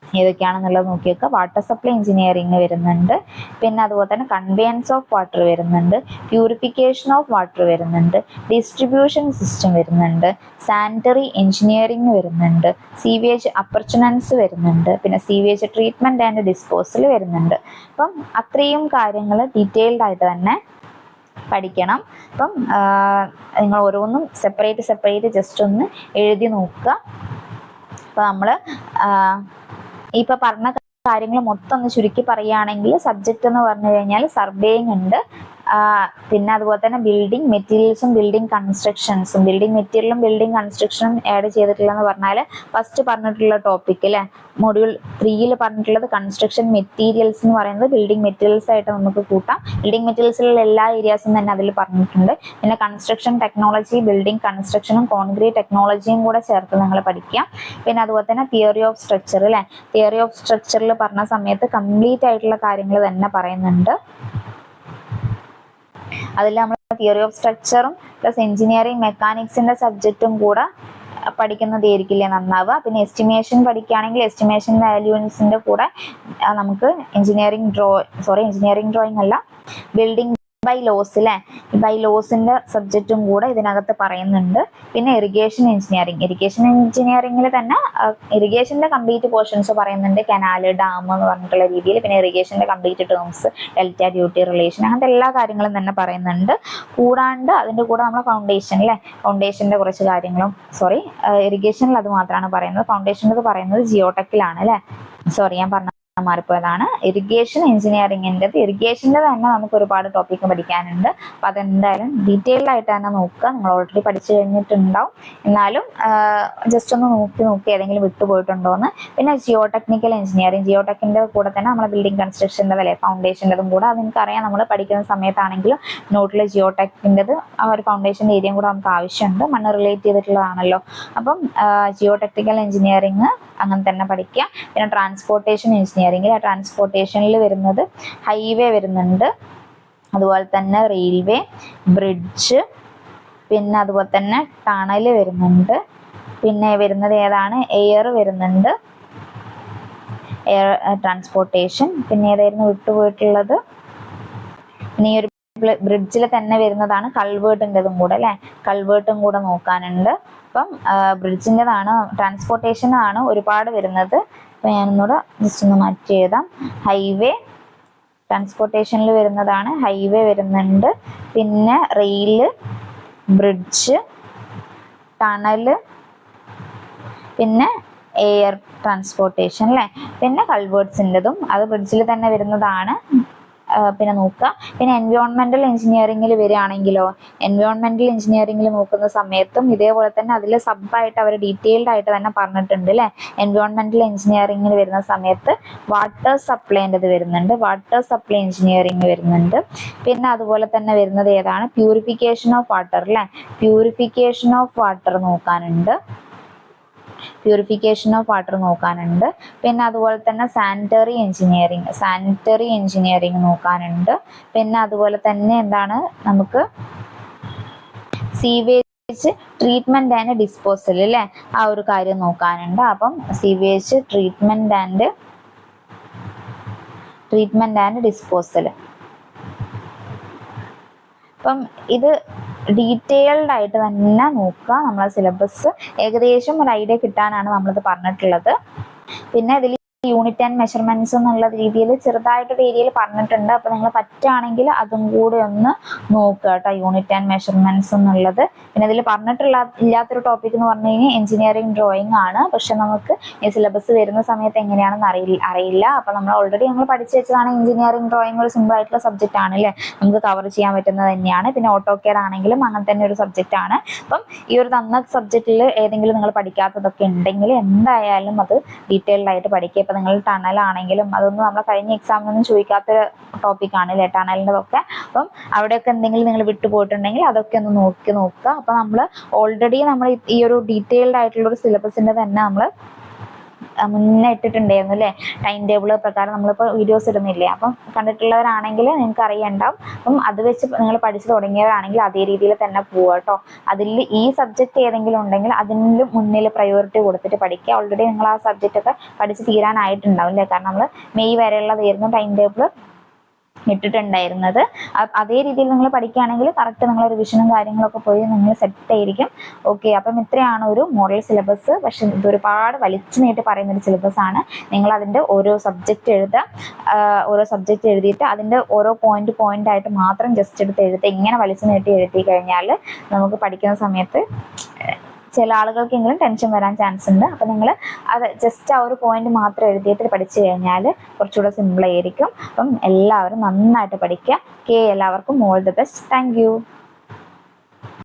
ഏതൊക്കെയാണെന്നുള്ളത് നോക്കി വെക്കുക. വാട്ടർ സപ്ലൈ എഞ്ചിനീയറിംഗ് വരുന്നുണ്ട്. പിന്നെ അതുപോലെ തന്നെ കൺവെയൻസ് ഓഫ് വാട്ടർ വരുന്നുണ്ട്, പ്യൂരിഫിക്കേഷൻ ഓഫ് വാട്ടർ വരുന്നുണ്ട്, ഡിസ്ട്രിബ്യൂഷൻ സിസ്റ്റം വരുന്നുണ്ട്, സാനിറ്ററി എഞ്ചിനീയറിംഗ് വരുന്നുണ്ട്, സീവേജ് അപ്പർച്ചനൻസ് വരുന്നുണ്ട്, പിന്നെ സീവേജ് ട്രീറ്റ്മെൻറ്റ് ആൻഡ് ഡിസ്പോസൽ വരുന്നുണ്ട്. അപ്പം അത്രയും കാര്യങ്ങൾ ഡീറ്റെയിൽഡ് ആയിട്ട് തന്നെ പഠിക്കണം. അപ്പം നിങ്ങൾ ഓരോന്നും സെപ്പറേറ്റ് ജസ്റ്റ് ഒന്ന് എഴുതി നോക്കുക. അപ്പോൾ നമ്മൾ ഇപ്പോൾ പറഞ്ഞ കാര്യങ്ങൾ മൊത്തം ഒന്ന് ചുരുക്കി പറയുകയാണെങ്കിൽ സബ്ജക്റ്റ് എന്ന് പറഞ്ഞു കഴിഞ്ഞാൽ സർവേയിങ് ഉണ്ട്, പിന്നെ അതുപോലെ തന്നെ ബിൽഡിംഗ് മെറ്റീരിയൽസും ബിൽഡിംഗ് കൺസ്ട്രക്ഷൻസും. ബിൽഡിംഗ് മെറ്റീരിയലും ബിൽഡിംഗ് കൺസ്ട്രക്ഷനും ആഡ് ചെയ്തിട്ടുള്ളതെന്ന് പറഞ്ഞാൽ ഫസ്റ്റ് പറഞ്ഞിട്ടുള്ള ടോപ്പിക് അല്ലേ, മൊഡ്യൂൾ 3 പറഞ്ഞിട്ടുള്ളത് കൺസ്ട്രക്ഷൻ മെറ്റീരിയൽസ് എന്ന് പറയുന്നത് ബിൽഡിംഗ് മെറ്റീരിയൽസ് ആയിട്ട് നമുക്ക് കൂട്ടാം. ബിൽഡിംഗ് മെറ്റീരിയൽസിലുള്ള എല്ലാ ഏരിയാസും തന്നെ അതിൽ പറഞ്ഞിട്ടുണ്ട്. പിന്നെ കൺസ്ട്രക്ഷൻ ടെക്നോളജി, ബിൽഡിംഗ് കൺസ്ട്രക്ഷനും കോൺക്രീറ്റ് ടെക്നോളജിയും കൂടെ ചേർത്ത് നിങ്ങൾ പഠിക്കുക. പിന്നെ അതുപോലെ തന്നെ തിയറി ഓഫ് സ്ട്രക്ചർ അല്ലേ, തിയറി ഓഫ് സ്ട്രക്ചറിൽ പറഞ്ഞ സമയത്ത് കംപ്ലീറ്റ് ആയിട്ടുള്ള കാര്യങ്ങൾ തന്നെ പറയുന്നുണ്ട്. അതിൽ നമ്മൾ തിയറി ഓഫ് സ്ട്രക്ചറും പ്ലസ് എഞ്ചിനീയറിംഗ് മെക്കാനിക്സിന്റെ സബ്ജക്റ്റും കൂടെ പഠിക്കുന്നതായിരിക്കില്ലേ നന്നാവുക. പിന്നെ എസ്റ്റിമേഷൻ പഠിക്കുകയാണെങ്കിൽ എസ്റ്റിമേഷൻ വാല്യൂസിന്റെ കൂടെ നമുക്ക് എഞ്ചിനീയറിംഗ് ഡ്രോയിങ് അല്ല, ബിൽഡിംഗ് ബൈ ലോസ് അല്ലേ, ബൈ ലോസിന്റെ സബ്ജക്റ്റും കൂടെ ഇതിനകത്ത് പറയുന്നുണ്ട്. പിന്നെ ഇറിഗേഷൻ എഞ്ചിനീയറിംഗിൽ തന്നെ ഇറിഗേഷന്റെ കംപ്ലീറ്റ് പോർഷൻസ് പറയുന്നുണ്ട്, കനാല്, ഡാം എന്ന് പറഞ്ഞിട്ടുള്ള രീതിയിൽ. പിന്നെ ഇറിഗേഷന്റെ complete terms, delta, duty, relation, അങ്ങനത്തെ എല്ലാ കാര്യങ്ങളും തന്നെ പറയുന്നുണ്ട്. കൂടാണ്ട് അതിന്റെ കൂടെ നമ്മൾ ഫൗണ്ടേഷന്റെ കുറച്ച് കാര്യങ്ങളും, ഇറിഗേഷനിൽ അത് മാത്രമാണ് പറയുന്നത്. ഫൗണ്ടേഷനിൽ പറയുന്നത് ജിയോടെക്കിലാണ് അല്ലെ, ഞാൻ പറഞ്ഞ മാറിപ്പോയതാണ്. ഇറിഗേഷൻ ഇറിഗേഷന്റെ തന്നെ നമുക്ക് ഒരുപാട് ടോപ്പിക്ക് പഠിക്കാനുണ്ട്. അപ്പൊ അതെന്തായാലും ഡീറ്റെയിൽഡ് ആയിട്ട് തന്നെ നോക്കുക. നിങ്ങൾ ഓൾറെഡി പഠിച്ചു കഴിഞ്ഞിട്ടുണ്ടാവും, എന്നാലും ജസ്റ്റ് ഒന്ന് നോക്കി ഏതെങ്കിലും വിട്ടുപോയിട്ടുണ്ടോന്ന്. പിന്നെ ജിയോടെക്നിക്കൽ എഞ്ചിനീയറിംഗ്, ജിയോടെക്കിന്റെ കൂടെ തന്നെ നമ്മളെ ബിൽഡിംഗ് കൺസ്ട്രക്ഷൻ്റെ അല്ലെ, ഫൗണ്ടേഷൻ്റെതും കൂടെ അത് നിങ്ങൾക്കറിയാം. നമ്മൾ പഠിക്കുന്ന സമയത്താണെങ്കിലും നോട്ടിൽ ജിയോടെക്കിൻ്റെത് ആ ഒരു ഫൗണ്ടേഷൻ ഏരിയയും കൂടെ നമുക്ക് ആവശ്യമുണ്ട്, മണ്ണ് റിലേറ്റ് ചെയ്തിട്ടുള്ളതാണല്ലോ. അപ്പം ജിയോടെക്നിക്കൽ എഞ്ചിനീയറിംഗ് അങ്ങനെ തന്നെ പഠിക്കുക. പിന്നെ ട്രാൻസ്പോർട്ടേഷൻ എഞ്ചിനീയറിംഗിൽ, ട്രാൻസ്പോർട്ടേഷനിൽ വരുന്നത് ഹൈവേ വരുന്നുണ്ട്, അതുപോലെ തന്നെ റെയിൽവേ, ബ്രിഡ്ജ്, പിന്നെ അതുപോലെ തന്നെ ടണൽ വരുന്നുണ്ട്. പിന്നെ വരുന്നത് ഏതാണ്, എയർ വരുന്നുണ്ട്, എയർ ട്രാൻസ്പോർട്ടേഷൻ. പിന്നെ ഏതായിരുന്നു വിട്ടുപോയിട്ടുള്ളത്, പിന്നെ ഈ ഒരു ബ്രിഡ്ജിൽ തന്നെ വരുന്നതാണ് കൾവേർട്ടിൻ്റെതും കൂടെ അല്ലേ, കൾവേർട്ടും കൂടെ നോക്കാനുണ്ട്. അപ്പം ബ്രിഡ്ജിൻ്റെതാണ്, ട്രാൻസ്പോർട്ടേഷനാണ് ഒരുപാട് വരുന്നത്. അപ്പം ഞാനൊന്നുകൂടെ ജസ്റ്റ് ഒന്ന് മാറ്റി എഴുതാം. ഹൈവേ, ട്രാൻസ്പോർട്ടേഷനിൽ വരുന്നതാണ് ഹൈവേ വരുന്നുണ്ട്, പിന്നെ റെയില്, ബ്രിഡ്ജ്, ടണല്, പിന്നെ എയർ ട്രാൻസ്പോർട്ടേഷൻ അല്ലേ. പിന്നെ കൾവേർട്സിൻ്റെതും അത് ബ്രിഡ്ജിൽ തന്നെ വരുന്നതാണ്. പിന്നെ നോക്കുക. പിന്നെ എൻവയോൺമെന്റൽ എഞ്ചിനീയറിംഗിൽ വരികയാണെങ്കിലോ, എൻവയോൺമെന്റൽ എഞ്ചിനീയറിംഗിൽ നോക്കുന്ന സമയത്തും ഇതേപോലെ തന്നെ അതിൽ സബായിട്ട് അവർ ഡീറ്റെയിൽഡ് ആയിട്ട് തന്നെ പറഞ്ഞിട്ടുണ്ട് അല്ലേ. എൻവയോൺമെന്റൽ എഞ്ചിനീയറിംഗിൽ വരുന്ന സമയത്ത് വാട്ടർ സപ്ലൈൻ്റെത് വരുന്നുണ്ട്, വാട്ടർ സപ്ലൈ എഞ്ചിനീയറിംഗ് വരുന്നുണ്ട്. പിന്നെ അതുപോലെ തന്നെ വരുന്നത് ഏതാണ്, പ്യൂരിഫിക്കേഷൻ ഓഫ് വാട്ടർ അല്ലേ, പ്യൂരിഫിക്കേഷൻ ഓഫ് വാട്ടർ നോക്കാനുണ്ട്, പിന്നെ അതുപോലെ തന്നെ സാനിറ്ററി എഞ്ചിനീയറിംഗ് നോക്കാനുണ്ട്. പിന്നെ അതുപോലെ തന്നെ എന്താണ്, നമുക്ക് സീവേജ് ട്രീറ്റ്മെന്റ് ആൻഡ് ഡിസ്പോസൽ അല്ലേ, ആ ഒരു കാര്യം നോക്കാനുണ്ട്. അപ്പം സീവേജ് ട്രീറ്റ്മെന്റ് ആൻഡ് ഡിസ്പോസൽ, അപ്പം ഇത് ഡീറ്റെയിൽഡ് ആയിട്ട് തന്നെ നോക്കുക. നമ്മളെ സിലബസ് ഏകദേശം ഒരു ഐഡിയ കിട്ടാനാണ് നമ്മളിത് പറഞ്ഞിട്ടുള്ളത്. പിന്നെ ഇതിൽ യൂണിറ്റ് ആൻഡ് മെഷർമെന്റ്സ് എന്നുള്ള രീതിയിൽ ചെറുതായിട്ടൊരു ഏരിയയിൽ പറഞ്ഞിട്ടുണ്ട്. അപ്പോൾ നിങ്ങൾ പറ്റുകയാണെങ്കിൽ അതും കൂടെ ഒന്ന് നോക്കുക കേട്ടോ, യൂണിറ്റ് ആൻഡ് മെഷർമെന്റ്സ് എന്നുള്ളത്. പിന്നെ ഇതിൽ ഇല്ലാത്തൊരു ടോപ്പിക് എന്ന് പറഞ്ഞു കഴിഞ്ഞാൽ എഞ്ചിനീയറിംഗ് ഡ്രോയിങ് ആണ്. പക്ഷെ നമുക്ക് ഈ സിലബസ് വരുന്ന സമയത്ത് എങ്ങനെയാണെന്ന് അറിയില്ല. അപ്പോൾ നമ്മൾ ഓൾറെഡി പഠിച്ചു വെച്ചതാണ്. എഞ്ചിനീയറിംഗ് ഡ്രോയിങ് ഒരു സിമ്പിൾ ആയിട്ടുള്ള സബ്ജക്റ്റ് ആണ് അല്ലേ, നമുക്ക് കവർ ചെയ്യാൻ പറ്റുന്നത് തന്നെയാണ്. പിന്നെ ഓട്ടോകെയർ ആണെങ്കിലും അങ്ങനെ തന്നെ ഒരു സബ്ജക്റ്റ് ആണ്. അപ്പം ഈ ഒരു തന്ന സബ്ജക്റ്റിൽ ഏതെങ്കിലും നിങ്ങൾ പഠിക്കാത്തതൊക്കെ ഉണ്ടെങ്കിൽ എന്തായാലും അത് ഡീറ്റെയിൽഡ് ആയിട്ട് പഠിക്കുക. ഇപ്പം നിങ്ങൾ ടണലാണെങ്കിലും അതൊന്നും നമ്മളെ കഴിഞ്ഞ എക്സാമിനൊന്നും ചോദിക്കാത്ത ടോപ്പിക് ആണ് അല്ലേ, ടണലിൻ്റെതൊക്കെ. അപ്പം അവിടെയൊക്കെ എന്തെങ്കിലും നിങ്ങൾ വിട്ടുപോയിട്ടുണ്ടെങ്കിൽ അതൊക്കെ ഒന്ന് നോക്കുക. അപ്പം നമ്മൾ ഓൾറെഡി നമ്മൾ ഈ ഒരു ഡീറ്റെയിൽഡ് ആയിട്ടുള്ള ഒരു സിലബസിൻ്റെ തന്നെ നമ്മൾ മുന്നേ ഇട്ടിട്ടുണ്ടായിരുന്നു അല്ലേ, ടൈം ടേബിൾ പ്രകാരം നമ്മളിപ്പോൾ വീഡിയോസ് ഇടുന്നില്ലേ. അപ്പം കണ്ടിട്ടുള്ളവരാണെങ്കിൽ നിങ്ങൾക്ക് അറിയണ്ടാവും. അപ്പം അത് വെച്ച് നിങ്ങൾ പഠിച്ചു തുടങ്ങിയവരാണെങ്കിൽ അതേ രീതിയിൽ തന്നെ പോവുക കേട്ടോ. അതിൽ ഈ സബ്ജക്റ്റ് ഏതെങ്കിലും ഉണ്ടെങ്കിൽ അതിന് മുന്നിൽ പ്രയോറിറ്റി കൊടുത്തിട്ട് പഠിക്കുക. ഓൾറെഡി നിങ്ങൾ ആ സബ്ജക്റ്റ് ഒക്കെ പഠിച്ച് തീരാനായിട്ടുണ്ടാവും അല്ലേ, കാരണം നമ്മൾ മെയ് വരെയുള്ളതായിരുന്നു ടൈം ടേബിൾ ഇട്ടിട്ടുണ്ടായിരുന്നത്. അതേ രീതിയിൽ നിങ്ങൾ പഠിക്കുകയാണെങ്കിൽ കറക്റ്റ് നിങ്ങൾ റിവിഷനും കാര്യങ്ങളൊക്കെ പോയി നിങ്ങൾ സെറ്റ് ആയിരിക്കും. ഓക്കെ, അപ്പം ഇത്രയാണ് ഒരു മോഡൽ സിലബസ്. പക്ഷെ ഇത് ഒരുപാട് വലിച്ചു നീട്ടി പറയുന്നൊരു സിലബസ് ആണ്. നിങ്ങൾ അതിൻ്റെ ഓരോ സബ്ജക്റ്റ് എഴുതിയിട്ട് അതിൻ്റെ ഓരോ പോയിന്റ് ആയിട്ട് മാത്രം ജസ്റ്റ് എടുത്ത് എഴുതി ഇങ്ങനെ വലിച്ചു നീട്ടി എഴുതി കഴിഞ്ഞാൽ നമുക്ക് പഠിക്കുന്ന സമയത്ത് ചില ആളുകൾക്കെങ്കിലും ടെൻഷൻ വരാൻ ചാൻസ് ഉണ്ട്. അപ്പോൾ നിങ്ങൾ അത് ജസ്റ്റ് ആ ഒരു പോയിന്റ് മാത്രം എഴുതിയിട്ട് പഠിച്ചു കഴിഞ്ഞാൽ കുറച്ചുകൂടെ സിമ്പിൾ ആയിരിക്കും. അപ്പം എല്ലാവരും നന്നായിട്ട് പഠിക്കുക. എല്ലാവർക്കും all the best. Thank you.